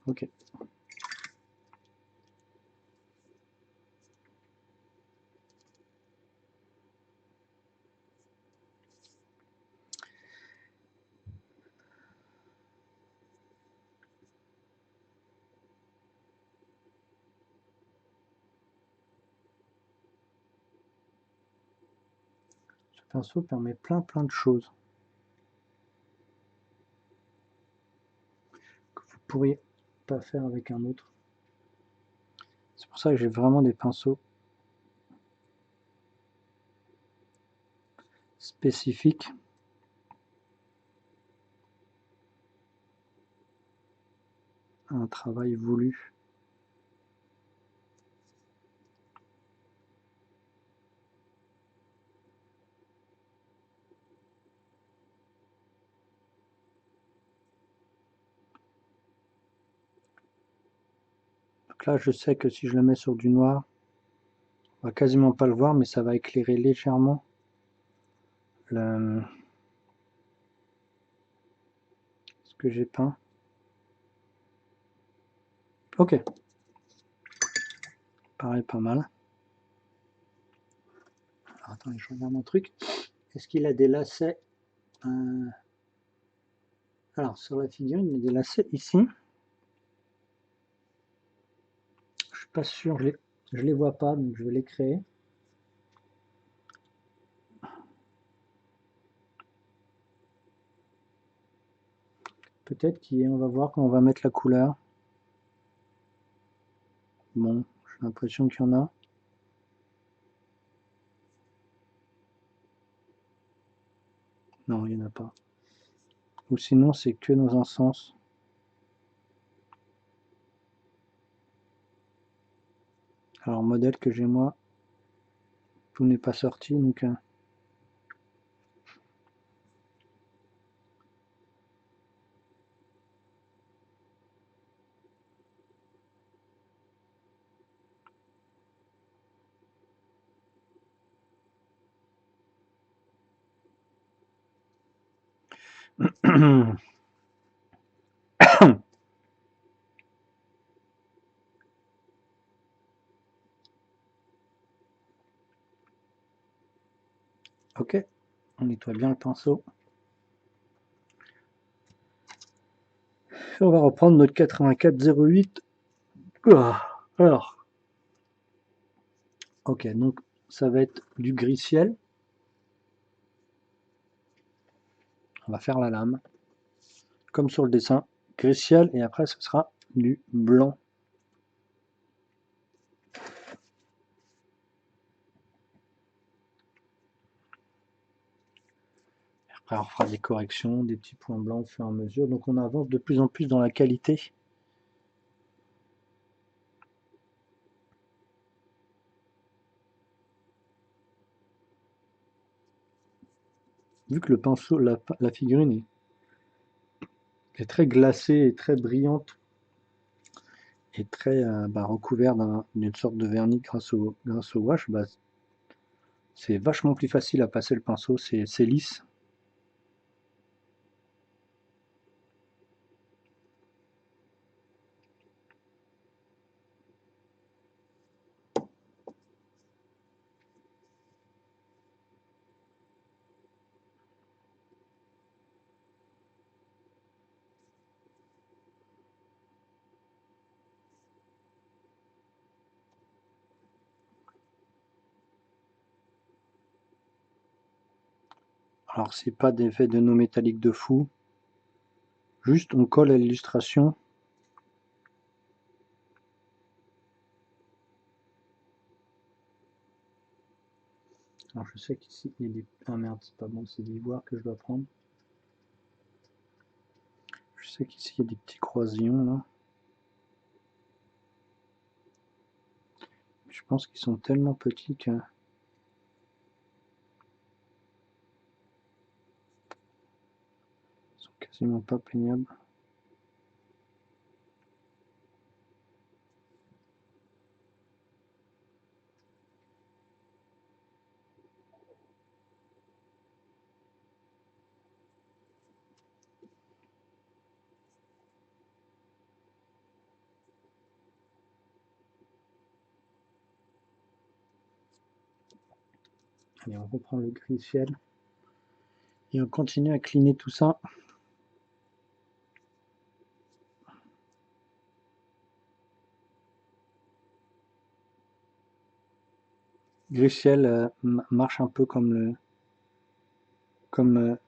Ok. Ce pinceau permet plein de choses que vous pourriez pas faire avec un autre. C'est pour ça que j'ai vraiment des pinceaux spécifiques. Un travail voulu. Donc là, je sais que si je le mets sur du noir, on va quasiment pas le voir, mais ça va éclairer légèrement ce que j'ai peint. Ok. Pareil, pas mal. Alors, attendez, je regarde mon truc. Est-ce qu'il a des lacets Alors, sur la figurine, il y a des lacets ici. Je suis pas sûr, je les vois pas, donc je vais les créer. Peut-être qu'on va voir quand on va mettre la couleur. Bon, j'ai l'impression qu'il y en a. Non, il n'y en a pas. Ou sinon, c'est que dans un sens. Alors, modèle que j'ai moi, tout n'est pas sorti, donc... Ok, on nettoie bien le pinceau. Et on va reprendre notre 8408. Alors, ok, donc ça va être du gris ciel. On va faire la lame, comme sur le dessin, gris ciel, et après ce sera du blanc. Après on fera des corrections, des petits points blancs au fur et à mesure, donc on avance de plus en plus dans la qualité. Vu que le pinceau, la figurine est très glacée et très brillante, et très recouvert d'une sorte de vernis grâce au wash, c'est vachement plus facile à passer le pinceau, c'est lisse. Alors c'est pas d'effet de no métallique de fou, juste on colle à l'illustration. Alors je sais qu'ici il y a des... Ah merde, c'est pas bon, c'est l'ivoire que je dois prendre. Je sais qu'ici il y a des petits croisillons là. Je pense qu'ils sont tellement petits que... Ils sont quasiment pas peignables. Allez, on reprend le gris ciel. Et on continue à cleaner tout ça. Gris ciel marche un peu comme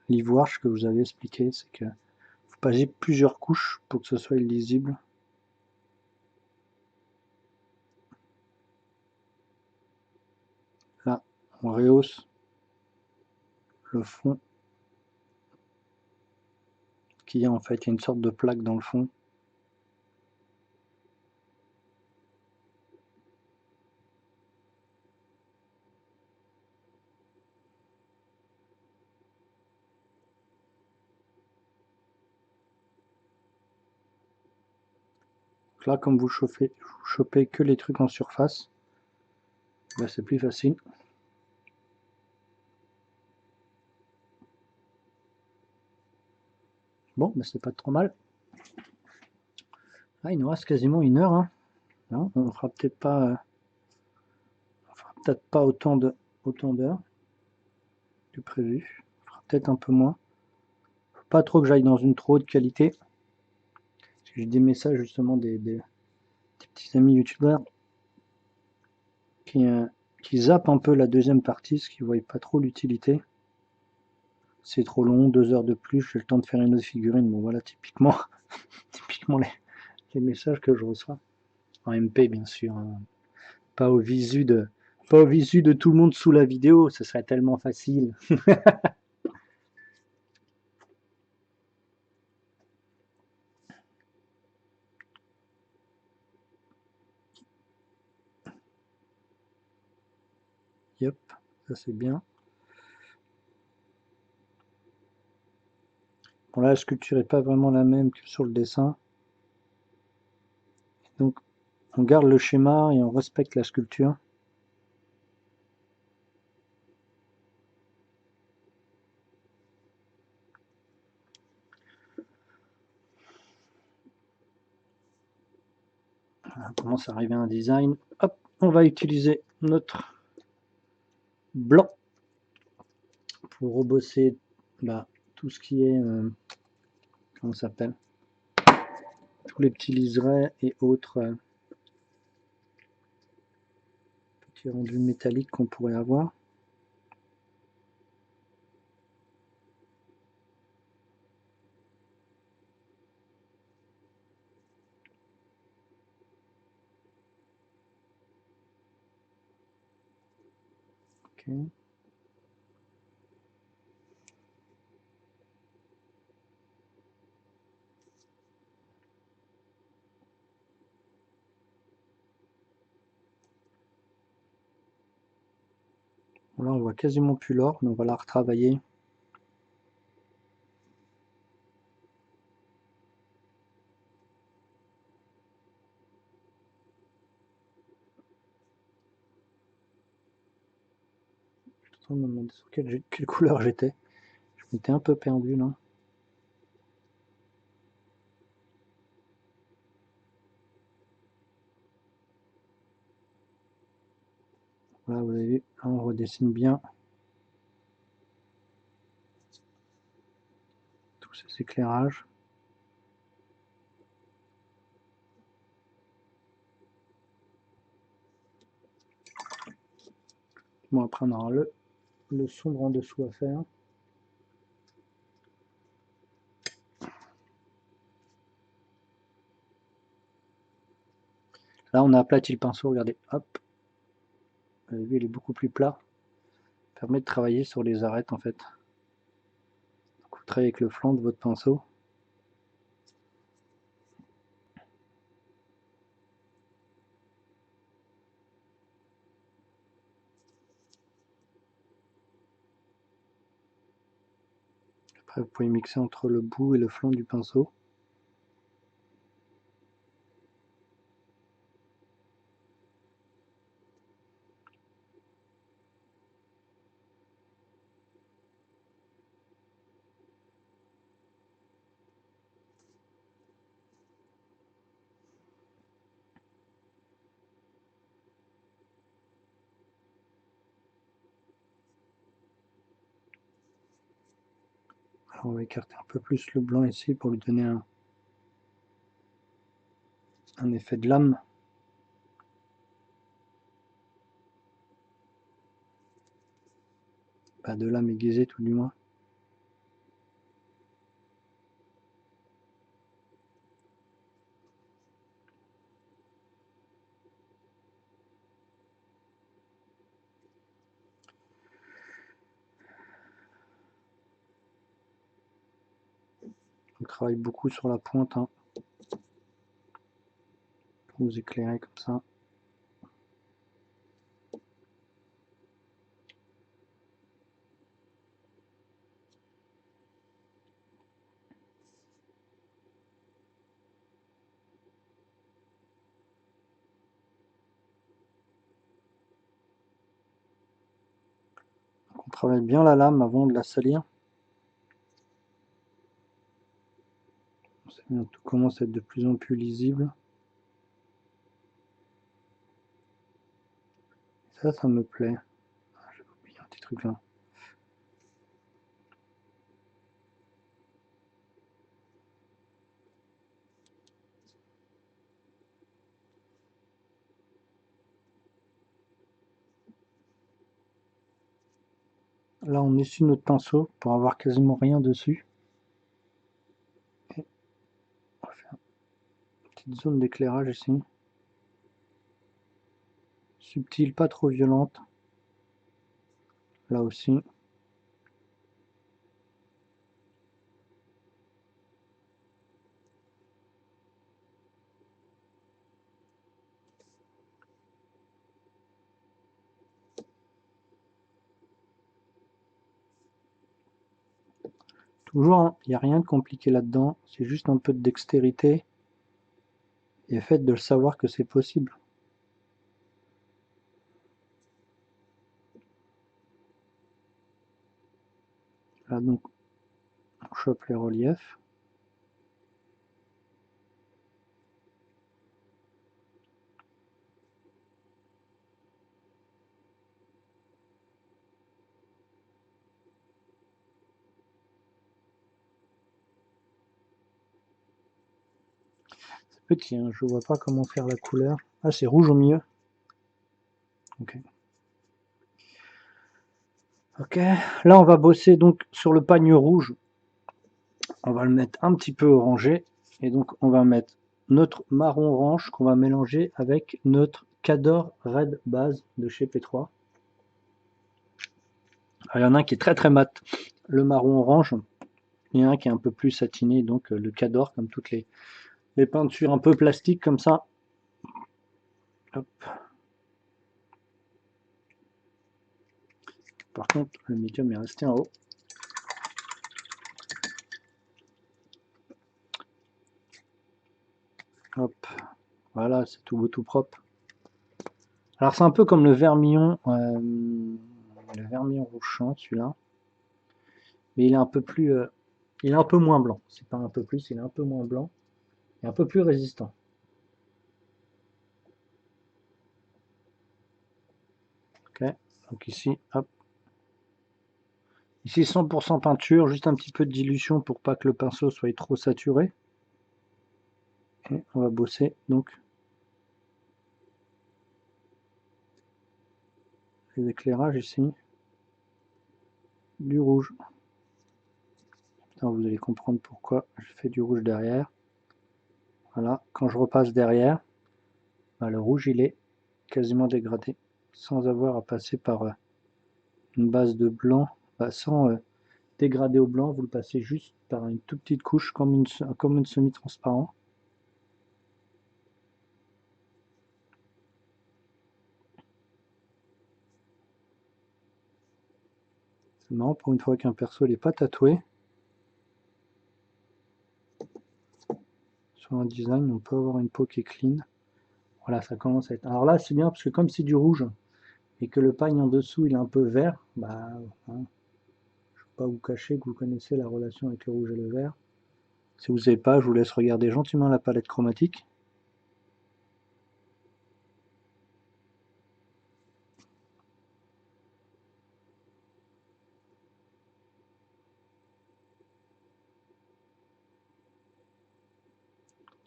l'ivoire que vous avez expliqué, c'est que faut passer plusieurs couches pour que ce soit illisible. Là, on rehausse le fond qui a en fait une sorte de plaque dans le fond. Donc là, comme vous chopez que les trucs en surface, c'est plus facile. Bon, c'est pas trop mal. Ah, il nous reste quasiment 1 heure. Hein. Non, on fera peut-être pas, autant d'heures que prévu. On fera peut-être un peu moins. Faut pas trop que j'aille dans une trop haute qualité. Parce que j'ai des messages justement des petits amis youtubeurs qui zappent un peu la deuxième partie, parce qu'ils ne voient pas trop l'utilité. C'est trop long, 2 heures de plus, j'ai le temps de faire une autre figurine. Bon voilà, typiquement, typiquement les messages que je reçois. En MP bien sûr, hein. Pas au visu de tout le monde sous la vidéo, ce serait tellement facile. Yep, ça c'est bien. Bon là la sculpture n'est pas vraiment la même que sur le dessin. Donc on garde le schéma et on respecte la sculpture. On commence à arriver à un design. Hop, on va utiliser notre blanc pour rebosser tout ce qui est, comment ça s'appelle, tous les petits liserés et autres petits rendus métalliques qu'on pourrait avoir. Ok. Bon, là on voit quasiment plus l'or, mais on va la retravailler. Je suis en train de me demander sur quelle couleur j'étais. Je m'étais un peu perdu là. Voilà, vous avez vu, là on redessine bien tous ces éclairages. Bon, après on aura le sombre en dessous à faire. Là on a aplati le pinceau, regardez, hop. Vous avez vu, il est beaucoup plus plat. Ça permet de travailler sur les arêtes en fait. Donc, vous travaillez avec le flanc de votre pinceau. Après vous pouvez mixer entre le bout et le flanc du pinceau. Alors on va écarter un peu plus le blanc ici pour lui donner un effet de lame. Pas de lame aiguisée tout du moins. On travaille beaucoup sur la pointe, hein, pour vous éclairer comme ça. Donc on travaille bien la lame avant de la salir. Tout commence à être de plus en plus lisible. Ça me plaît. Ah, j'avais oublié un petit truc là. Là on essuie notre pinceau pour avoir quasiment rien dessus. Et on va faire une petite zone d'éclairage ici. Subtile, pas trop violente. Là aussi. Toujours, il n'y a rien de compliqué là-dedans, c'est juste un peu de dextérité et le fait de le savoir que c'est possible. Là donc, on chope les reliefs. petit, hein, je vois pas comment faire la couleur. Ah, c'est rouge au milieu. Ok. Ok, là on va bosser donc sur le pagne rouge. On va le mettre un petit peu orangé. Et donc on va mettre notre marron orange qu'on va mélanger avec notre Cador Red Base de chez P3. Alors, il y en a un qui est très très mat, le marron orange. Il y en a un qui est un peu plus satiné, donc le Cador, comme toutes les peintures un peu plastiques comme ça. Hop. Par contre, le médium est resté en haut. Hop. Voilà, c'est tout beau, tout propre. Alors c'est un peu comme le vermillon rouge champ, celui-là. Mais il est un peu plus, il est un peu moins blanc. C'est pas un peu plus, il est un peu moins blanc et un peu plus résistant. Ok, donc ici, hop. Ici 100% peinture, juste un petit peu de dilution pour pas que le pinceau soit trop saturé. Et on va bosser donc les éclairages ici. Du rouge. Putain, vous allez comprendre pourquoi je fais du rouge derrière. Voilà, quand je repasse derrière, bah, le rouge il est quasiment dégradé sans avoir à passer par une base de blanc, bah, sans dégrader au blanc, vous le passez juste par une toute petite couche comme une semi-transparent. C'est marrant pour une fois qu'un perso n'est pas tatoué. Sur un design, on peut avoir une peau qui est clean. Voilà, ça commence à être. Alors là, c'est bien parce que comme c'est du rouge et que le pagne en dessous il est un peu vert, bah, hein, je ne vais pas vous cacher que vous connaissez la relation avec le rouge et le vert. Si vous ne savez pas, je vous laisse regarder gentiment la palette chromatique.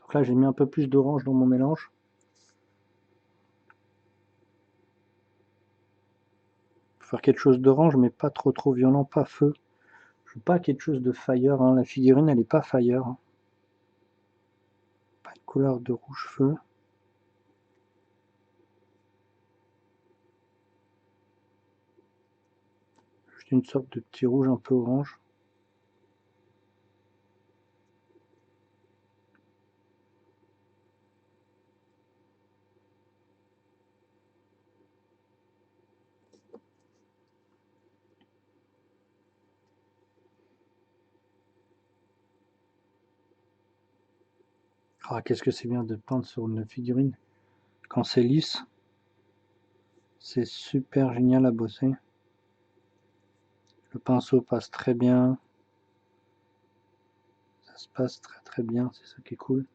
Donc là, j'ai mis un peu plus d'orange dans mon mélange. Faire quelque chose d'orange, mais pas trop violent, pas feu. Je veux pas quelque chose de fire, hein. La figurine, elle est pas fire. Hein. Pas une couleur de rouge feu. Juste une sorte de petit rouge un peu orange. Ah, qu'est-ce que c'est bien de peindre sur une figurine quand c'est lisse. C'est super génial à bosser. Le pinceau passe très bien. Ça se passe très bien, c'est ça qui est cool.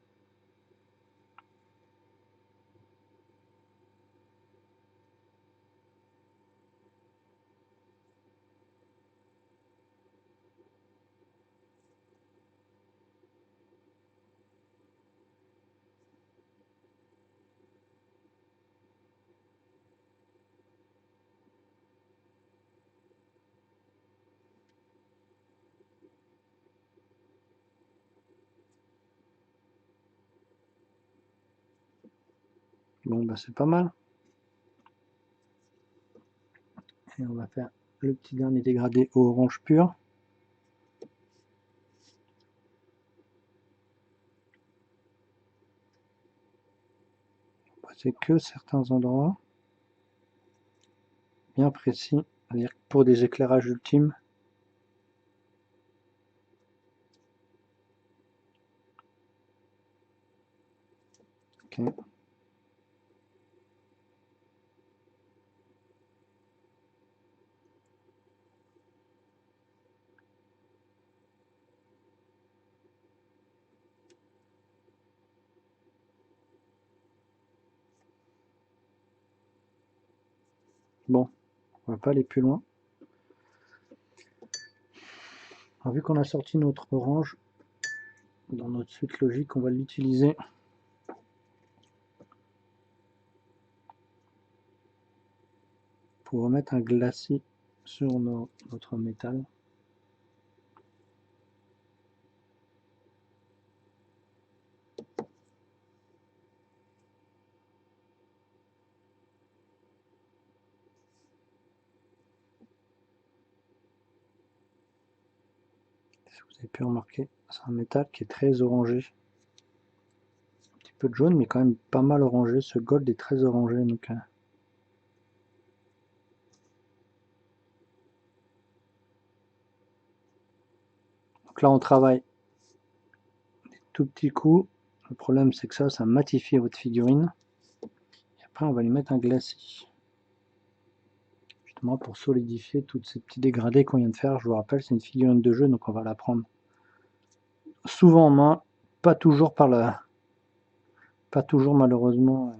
Bon, bah c'est pas mal. Et on va faire le petit dernier dégradé au orange pur. C'est que certains endroits bien précis, c'est-à-dire pour des éclairages ultimes. Okay. Bon, on va pas aller plus loin. Alors, vu qu'on a sorti notre orange dans notre suite logique, on va l'utiliser pour remettre un glacis sur notre métal. Si vous avez pu remarquer, c'est un métal qui est très orangé. Un petit peu de jaune, mais quand même pas mal orangé. Ce gold est très orangé. Donc là, on travaille des tout petits coups. Le problème, c'est que ça matifie votre figurine. Et après, on va lui mettre un glacis. Justement pour solidifier tous ces petits dégradés qu'on vient de faire. Je vous rappelle, c'est une figurine de jeu, donc on va la prendre souvent en main, pas toujours pas toujours malheureusement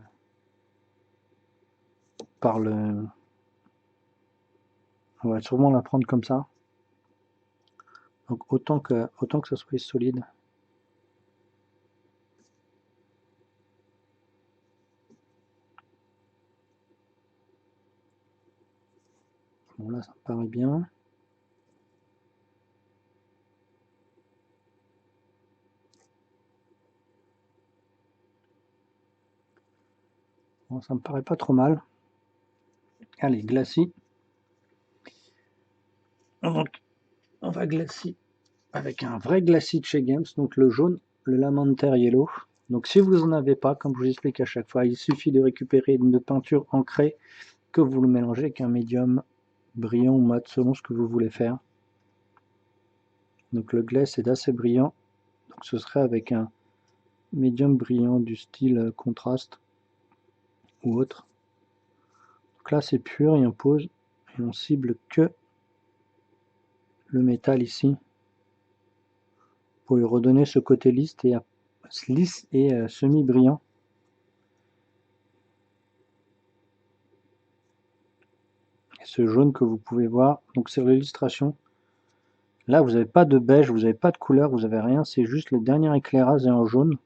par le. On va sûrement la prendre comme ça. Donc autant que ça soit solide. Bon là ça me paraît bien. Bon, ça me paraît pas trop mal. Allez, glacis. Donc on va glacis avec un vrai glacis de chez Games, donc le jaune, le Lamenter Yellow. Donc si vous en avez pas, comme je vous explique à chaque fois, il suffit de récupérer une peinture ancrée que vous le mélangez avec un médium brillant ou mat selon ce que vous voulez faire. Donc le glace est assez brillant, donc ce serait avec un médium brillant du style contraste ou autre. Donc là c'est pur et on pose et on cible que le métal ici pour lui redonner ce côté lisse et semi brillant. Et ce jaune que vous pouvez voir, donc sur l'illustration, là vous n'avez pas de beige, vous n'avez pas de couleur, vous n'avez rien, c'est juste le dernier éclairage est en jaune.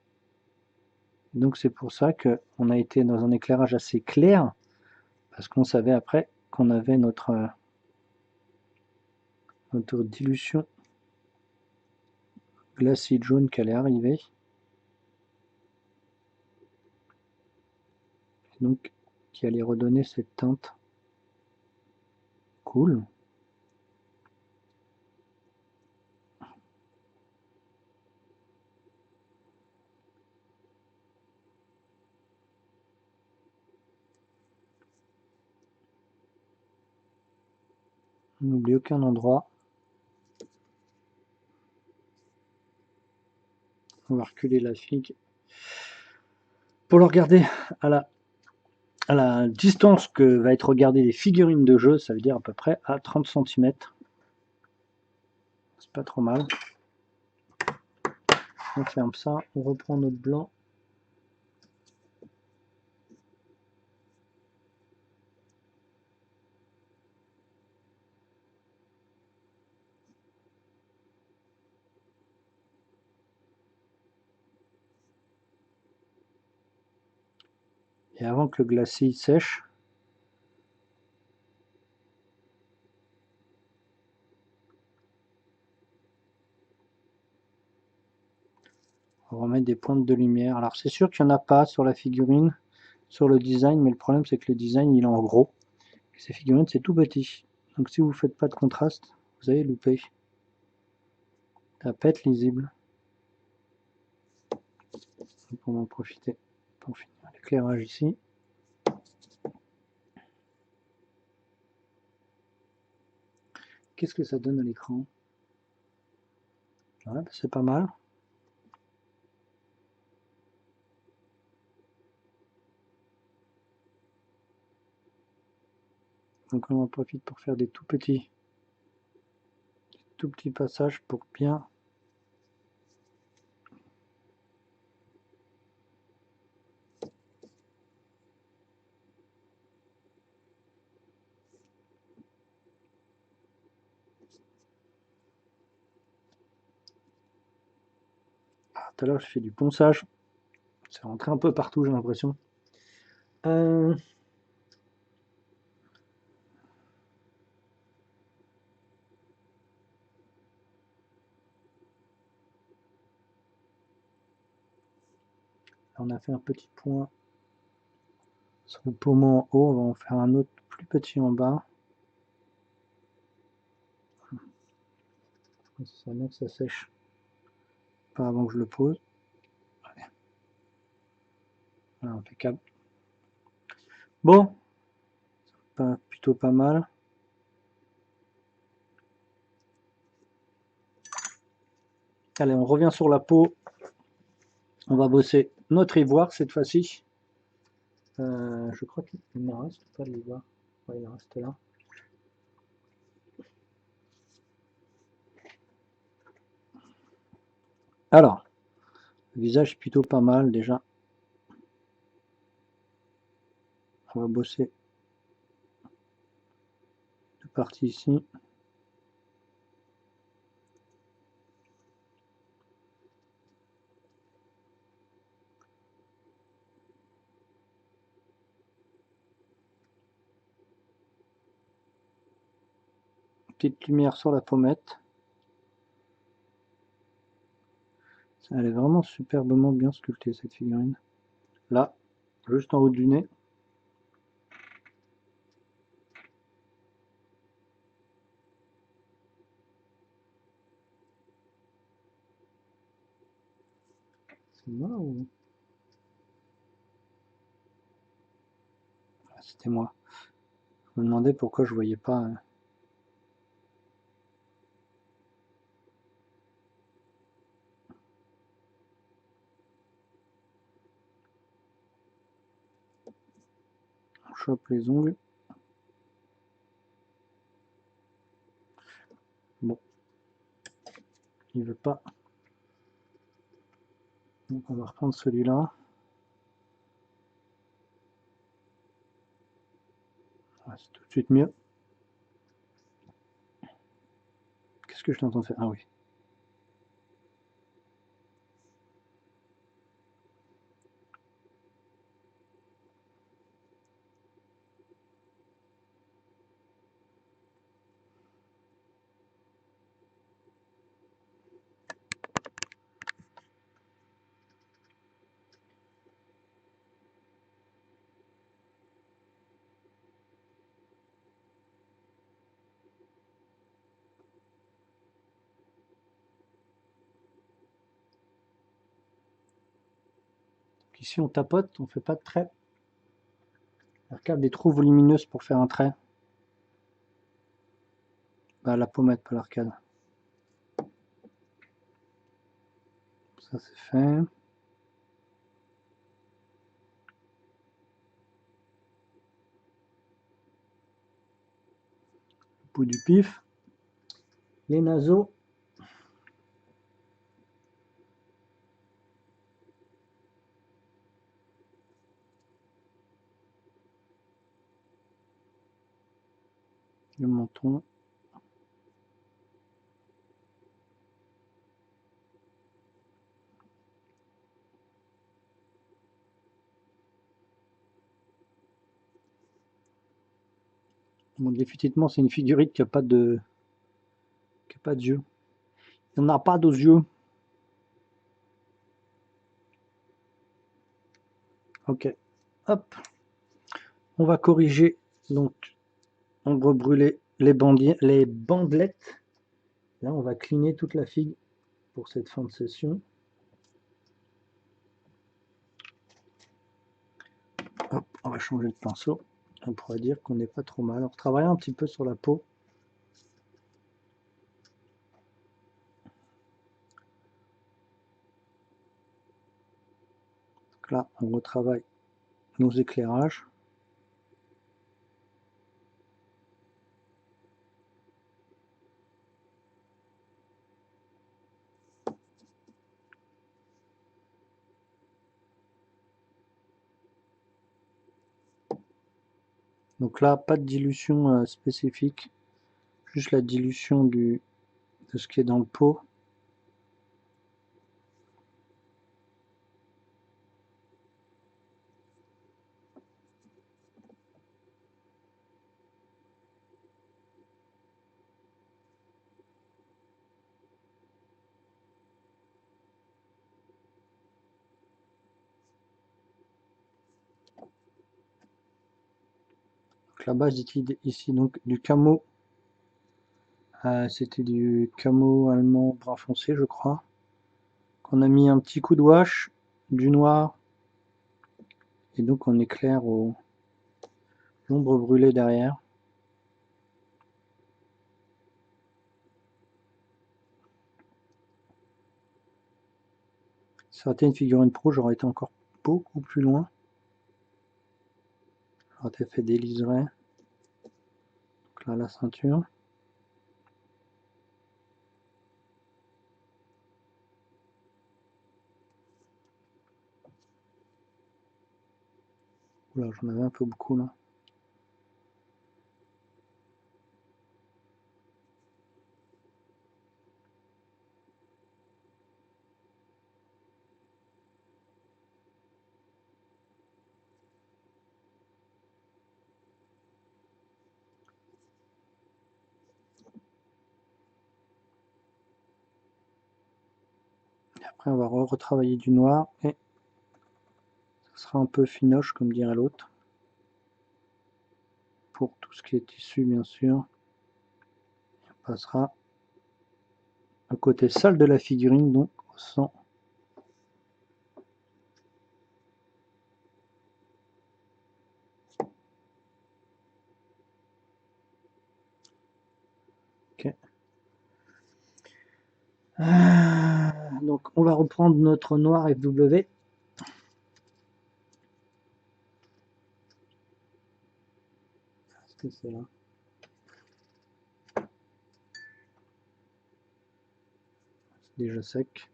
Donc c'est pour ça qu'on a été dans un éclairage assez clair, parce qu'on savait après qu'on avait notre dilution glacis jaune qui allait arriver. Et donc qui allait redonner cette teinte cool. On n'oublie aucun endroit. On va reculer la figue pour le regarder à la distance que va être regardée les figurines de jeu, ça veut dire à peu près à 30 cm. C'est pas trop mal. On ferme ça, on reprend notre blanc. Et avant que le glacis sèche, on va remettre des pointes de lumière. Alors c'est sûr qu'il n'y en a pas sur la figurine, sur le design, mais le problème c'est que le design il est en gros. Et ces figurines c'est tout petit. Donc si vous ne faites pas de contraste, vous allez louper. Ça peut être lisible. Donc on va en profiter pour finir l'éclairage ici. Qu'est-ce que ça donne à l'écran? Ouais, c'est pas mal. Donc on en profite pour faire des tout petits passages pour bien tout à l'heure je fais du ponçage, c'est rentré un peu partout j'ai l'impression. On a fait un petit point sur le pommeau en haut, on va en faire un autre plus petit en bas. Ce serait bien que ça sèche pas avant que je le pose. Allez. Voilà, impeccable. Bon, plutôt pas mal. Allez, on revient sur la peau. On va bosser notre ivoire cette fois-ci. Je crois qu'il ne reste pas de l'ivoire. Ouais, il en reste là. Alors, le visage plutôt pas mal déjà. On va bosser de partie ici. Petite lumière sur la pommette. Elle est vraiment superbement bien sculptée cette figurine. Là, juste en haut du nez. C'est moi ou... Ah, c'était moi. Je me demandais pourquoi je voyais pas... On chope les ongles. Bon. Il veut pas. Donc on va reprendre celui-là. Ah, c'est tout de suite mieux. Qu'est-ce que je t'entends faire? Ah oui. Donc ici on tapote, on fait pas de trait. Regarde des trous volumineuses pour faire un trait. Bah la pommette, pas l'arcade. Ça c'est fait. Le bout du pif. Les naseaux. Le menton. Bon, définitivement c'est une figurine qui a pas de yeux. Il n'y en a pas de yeux. Ok. Hop. On va corriger. Donc on va brûler les bandelettes. Là on va cleaner toute la figue pour cette fin de session. Hop, on va changer de pinceau. On pourrait dire qu'on n'est pas trop mal. On retravaille un petit peu sur la peau. Donc là, on retravaille nos éclairages. Donc là, pas de dilution spécifique, juste la dilution de ce qui est dans le pot. Donc là-bas j'utilise ici donc du camo. C'était du camo allemand brun foncé je crois. On a mis un petit coup de wash, du noir, et donc on éclaire l'ombre brûlée derrière. Ça aurait été une figurine pro, j'aurais été encore beaucoup plus loin. J'aurais été fait des liserés. Donc là la ceinture. Oula, j'en avais un peu beaucoup là. Et après on va retravailler du noir et ça sera un peu finoche comme dirait l'autre. Pour tout ce qui est tissu bien sûr. On passera au côté sale de la figurine, donc au sang. Ok. Donc on va reprendre notre noir FW. Est-ce que c'est là? C'est déjà sec.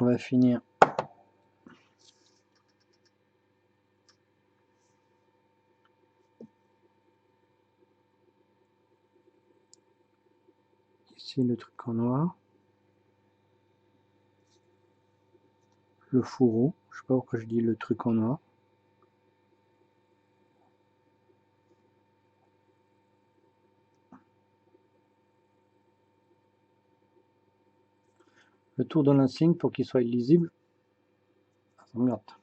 On va finir ici le truc en noir. Le fourreau, je sais pas pourquoi je dis le truc en noir. Le tour de l'insigne pour qu'il soit lisible. Ah, ça me gratte.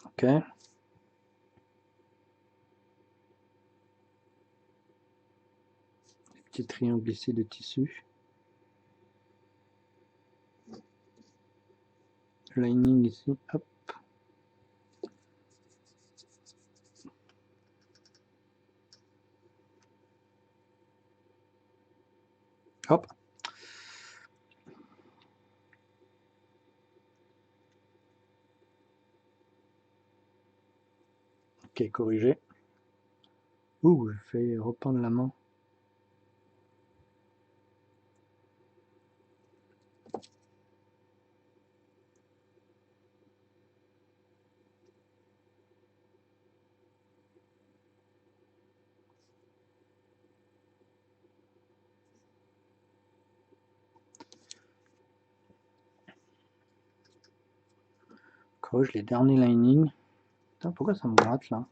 Ok. Petit triangle ici de tissu. Lining ici, hop. Hop. Ok, corrigé. Ouh, je fais repeindre la main. Corrige les derniers linings. Putain, pourquoi ça me gratte là?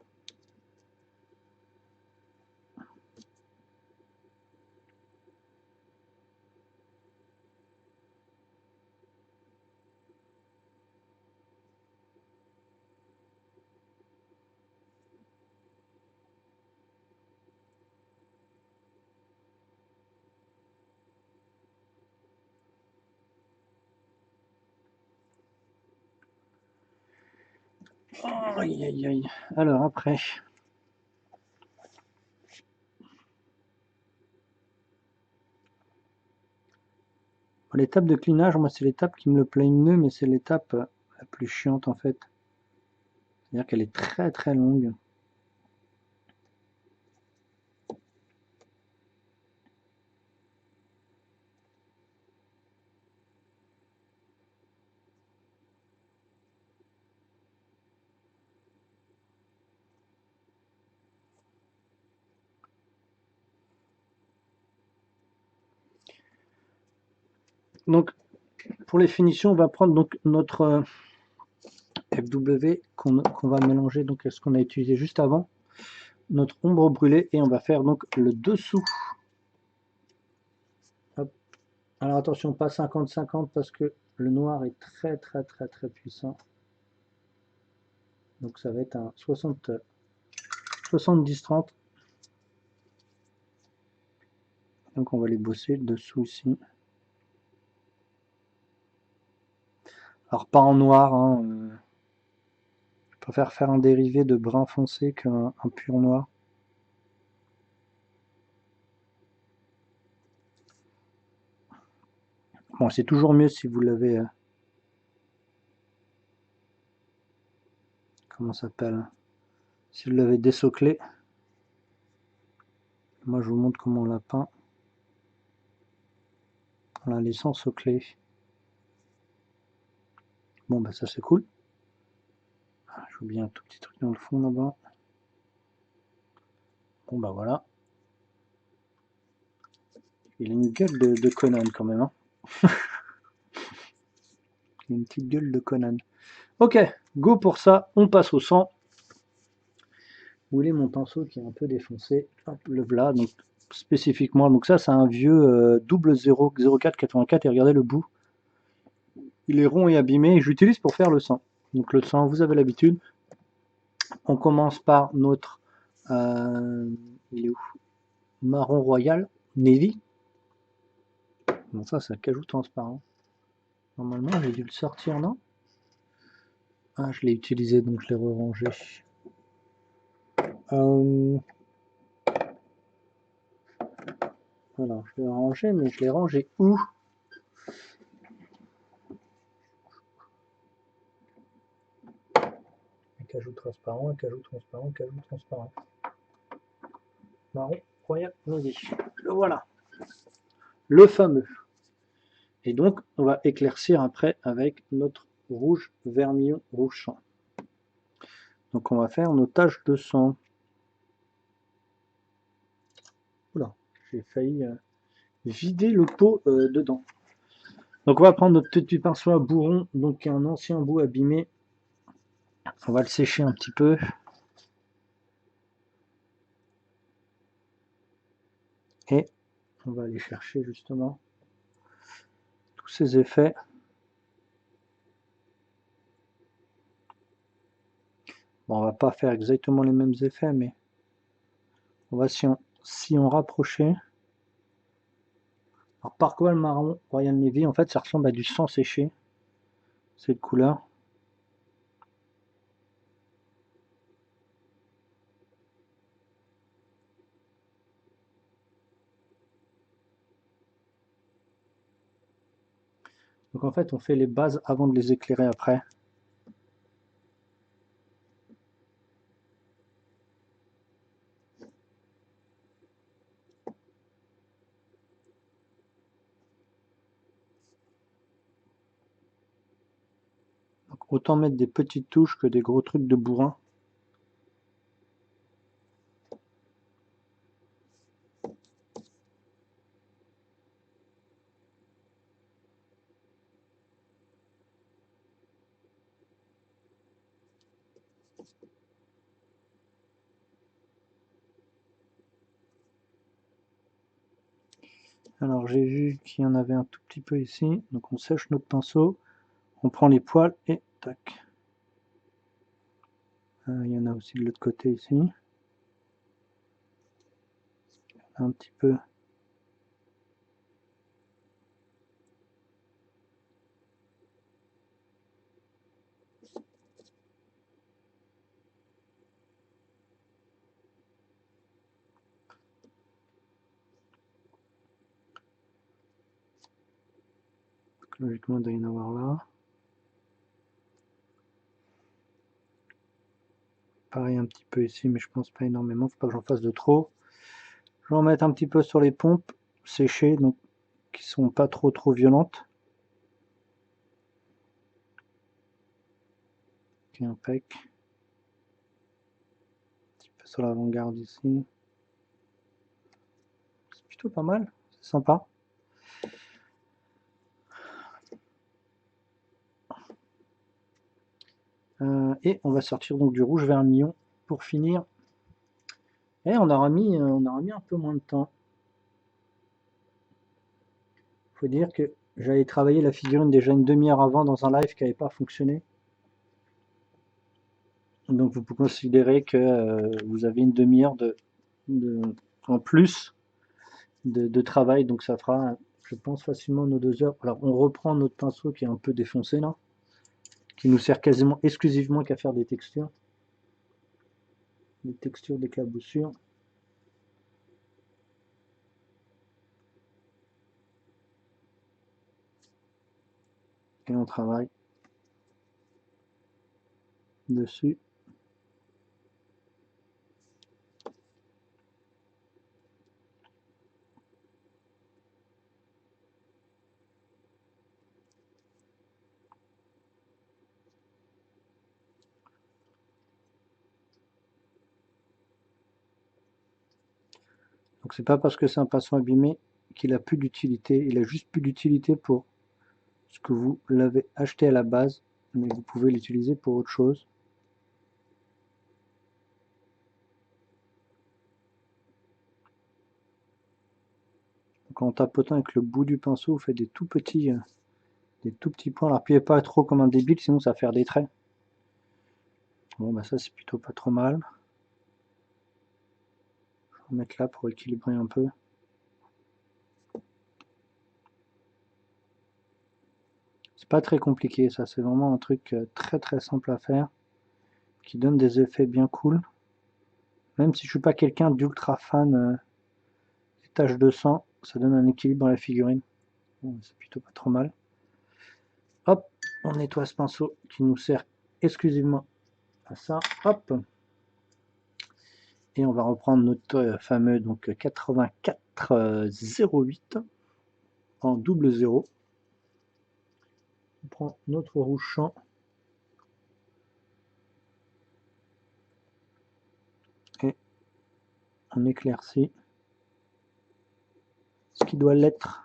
Aïe aïe aïe. Alors après. L'étape de clinage, moi c'est l'étape qui me le plaît mieux, mais c'est l'étape la plus chiante en fait. C'est-à-dire qu'elle est très très longue. Donc pour les finitions, on va prendre donc notre FW qu'on va mélanger donc à ce qu'on a utilisé juste avant, notre ombre brûlée, et on va faire donc le dessous Alors attention, pas 50-50 parce que le noir est très très très très puissant. Donc ça va être un 70-30. Donc on va les bosser dessous ici. Alors pas en noir, hein, je préfère faire un dérivé de brun foncé qu'un pur noir. Bon, c'est toujours mieux si vous l'avez... comment ça s'appelle? Si vous l'avez dessoclé. Moi je vous montre comment on l'a peint. En la laissant socler. Bon bah ça c'est cool. J'ai oublié un tout petit truc dans le fond là-bas. Bon bah voilà. Il a une gueule de Conan quand même. Hein. Il a une petite gueule de Conan. Ok, go pour ça, on passe au sang. Où est mon pinceau qui est un peu défoncé? Hop, le voilà, donc spécifiquement. Donc ça c'est un vieux double 0484 et regardez le bout. Il est rond et abîmé et j'utilise pour faire le sang. Donc le sang, vous avez l'habitude. On commence par notre... il est où? Marron royal, navy. Bon ça c'est un cajou transparent. Normalement j'ai dû le sortir, non? Ah je l'ai utilisé donc je l'ai re-rangé. Voilà, je l'ai rangé, mais je l'ai rangé où? Un cajou transparent, un cajou transparent, un cajou transparent. Marron royal navy. Le voilà. Le fameux. Et donc on va éclaircir après avec notre rouge vermillon rouge sang. Donc on va faire nos taches de sang. Oula, j'ai failli vider le pot dedans. Donc on va prendre notre petit pinceau à bourron, donc un ancien bout abîmé. On va le sécher un petit peu. Et on va aller chercher justement tous ces effets. Bon, on va pas faire exactement les mêmes effets, mais on va si on rapprochait. Alors pourquoi le marron Royal Navy? En fait ça ressemble à du sang séché, cette couleur. Donc en fait on fait les bases avant de les éclairer après. Donc autant mettre des petites touches que des gros trucs de bourrin. Alors j'ai vu qu'il y en avait un tout petit peu ici, donc on sèche notre pinceau, on prend les poils et tac. Il y en a aussi de l'autre côté ici. Un petit peu. Donc, logiquement il doit y en avoir là. Pareil un petit peu ici, mais je pense pas énormément, faut pas que j'en fasse de trop. Je vais en mettre un petit peu sur les pompes séchées, donc qui sont pas trop violentes. Ok, impec. Un petit peu sur l'avant-garde ici. C'est plutôt pas mal, c'est sympa. Et on va sortir donc du rouge vermillon pour finir. Et on aura mis un peu moins de temps. faut dire que j'avais travaillé la figurine déjà une demi-heure avant dans un live qui n'avait pas fonctionné. Donc vous pouvez considérer que vous avez une demi-heure en plus de travail, donc ça fera, je pense, facilement nos 2 heures. Alors on reprend notre pinceau qui est un peu défoncé là, qui nous sert quasiment exclusivement qu'à faire des textures d'éclaboussure. Et on travaille dessus. Donc c'est pas parce que c'est un pinceau abîmé qu'il a plus d'utilité, il a juste plus d'utilité pour ce que vous l'avez acheté à la base, mais vous pouvez l'utiliser pour autre chose. Donc en tapotant avec le bout du pinceau, vous faites des tout petits points. Alors appuyez pas trop comme un débile, sinon ça va faire des traits. Bon bah ça c'est plutôt pas trop mal. Je vais mettre là pour équilibrer un peu. C'est pas très compliqué ça, c'est vraiment un truc très très simple à faire, qui donne des effets bien cool. Même si je suis pas quelqu'un d'ultra fan des taches de sang, ça donne un équilibre dans la figurine. Bon, c'est plutôt pas trop mal. Hop, on nettoie ce pinceau qui nous sert exclusivement à ça. Hop. Et on va reprendre notre fameux donc 8408 en double zéro. On prend notre rouge champ et on éclaircit ce qui doit l'être.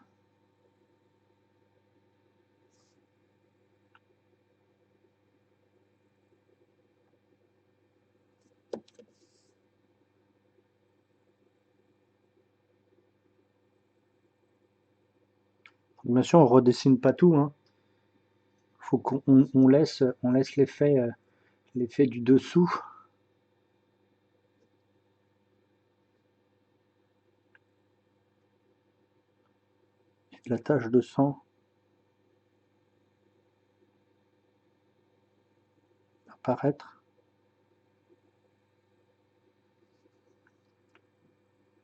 Bien sûr, on redessine pas tout, hein. Faut qu'on laisse l'effet du dessous. La tache de sang apparaître.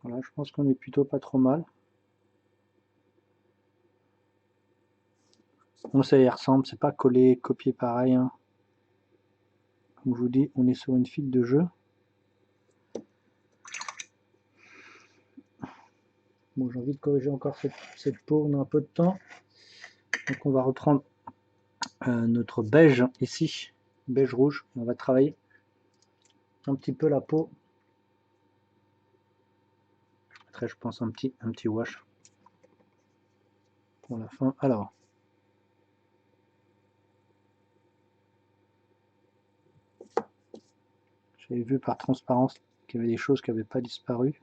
Voilà, je pense qu'on est plutôt pas trop mal. Bon, ça y ressemble, c'est pas collé, copié pareil, hein. Comme je vous dis, on est sur une file de jeu. Bon, j'ai envie de corriger encore cette peau, on a un peu de temps. Donc on va reprendre notre beige ici, beige rouge. On va travailler un petit peu la peau. Après, je pense un petit wash pour la fin. Alors, j'avais vu par transparence qu'il y avait des choses qui n'avaient pas disparu.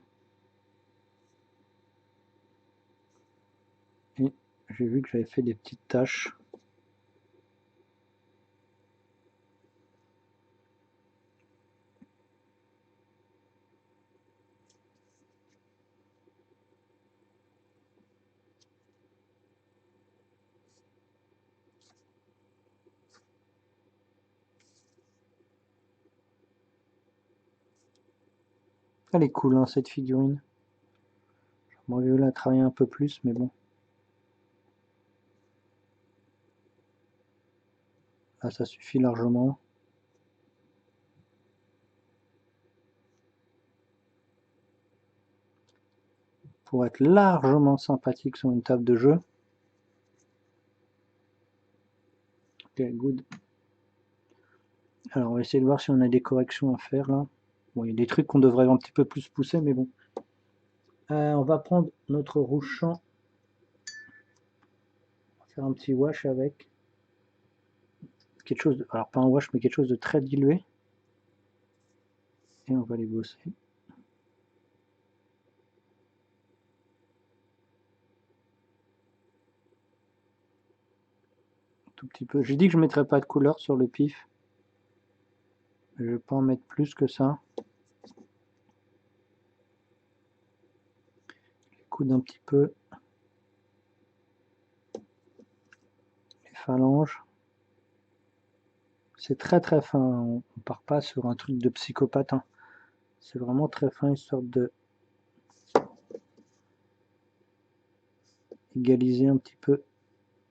Et j'ai vu que j'avais fait des petites taches. Elle est cool, hein, cette figurine. J'aimerais bien la travailler un peu plus, mais bon. Là, ça suffit largement. Pour être largement sympathique sur une table de jeu. Ok, good. Alors, on va essayer de voir si on a des corrections à faire là. Bon, il y a des trucs qu'on devrait un petit peu plus pousser, mais bon. On va prendre notre rouge champ. On va faire un petit wash avec. Quelque chose de, alors pas un wash, mais quelque chose de très dilué. Et on va les bosser. tout petit peu. J'ai dit que je ne mettrais pas de couleur sur le pif. Je vais pas en mettre plus que ça. Les coudes un petit peu. Les phalanges. C'est très très fin. On part pas sur un truc de psychopathe. Hein. C'est vraiment très fin, une sorte de égaliser un petit peu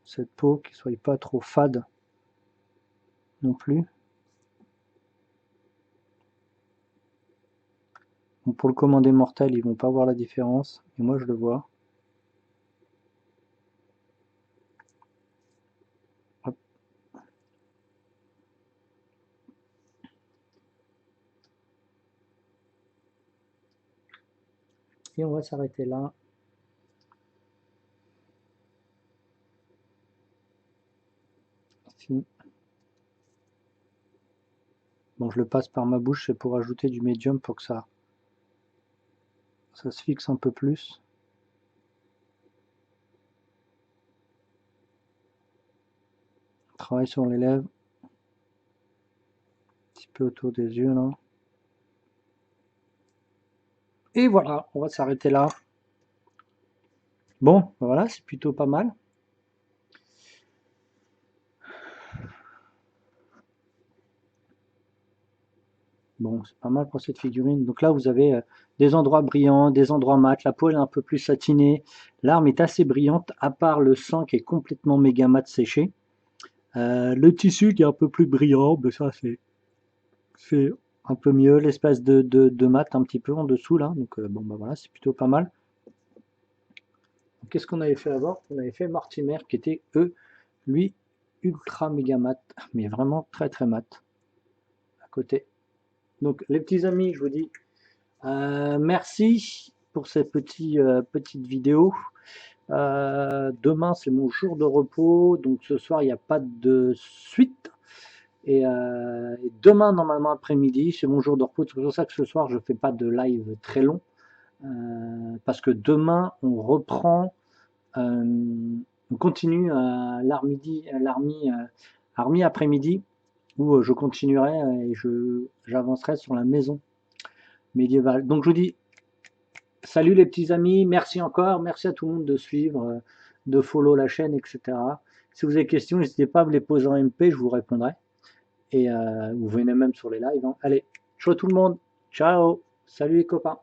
cette peau, qui soit pas trop fade non plus. Bon, pour le commun des mortels, ils vont pas voir la différence, et moi je le vois. Hop. Et on va s'arrêter là. Fini. Bon, je le passe par ma bouche, c'est pour ajouter du médium pour que ça se fixe un peu plus. On travaille sur les lèvres. Un petit peu autour des yeux là. Et voilà, on va s'arrêter là. Bon, voilà, c'est plutôt pas mal. Bon, c'est pas mal pour cette figurine. Donc là, vous avez des endroits brillants, des endroits mat. La peau elle est un peu plus satinée. L'arme est assez brillante, à part le sang qui est complètement méga mat séché. Le tissu qui est un peu plus brillant, mais ça c'est un peu mieux. L'espèce de mat un petit peu en dessous là. Donc bon, bah voilà, c'est plutôt pas mal. Qu'est-ce qu'on avait fait avant? On avait fait Mortimer qui était, lui, ultra méga mat, mais vraiment très très mat à côté. Donc les petits amis, je vous dis merci pour cette petite vidéo. Demain c'est mon jour de repos, donc ce soir il n'y a pas de suite. Et demain normalement après-midi c'est mon jour de repos. C'est pour ça que ce soir je fais pas de live très long. Parce que demain on reprend, on continue l'armée après-midi où je continuerai et j'avancerai sur la maison médiévale. Donc je vous dis salut les petits amis, merci encore, merci à tout le monde de suivre, de follow la chaîne, etc. Si vous avez des questions, n'hésitez pas à me les poser en MP, je vous répondrai. Et vous venez même sur les lives. Hein. Allez, ciao tout le monde, ciao, salut les copains.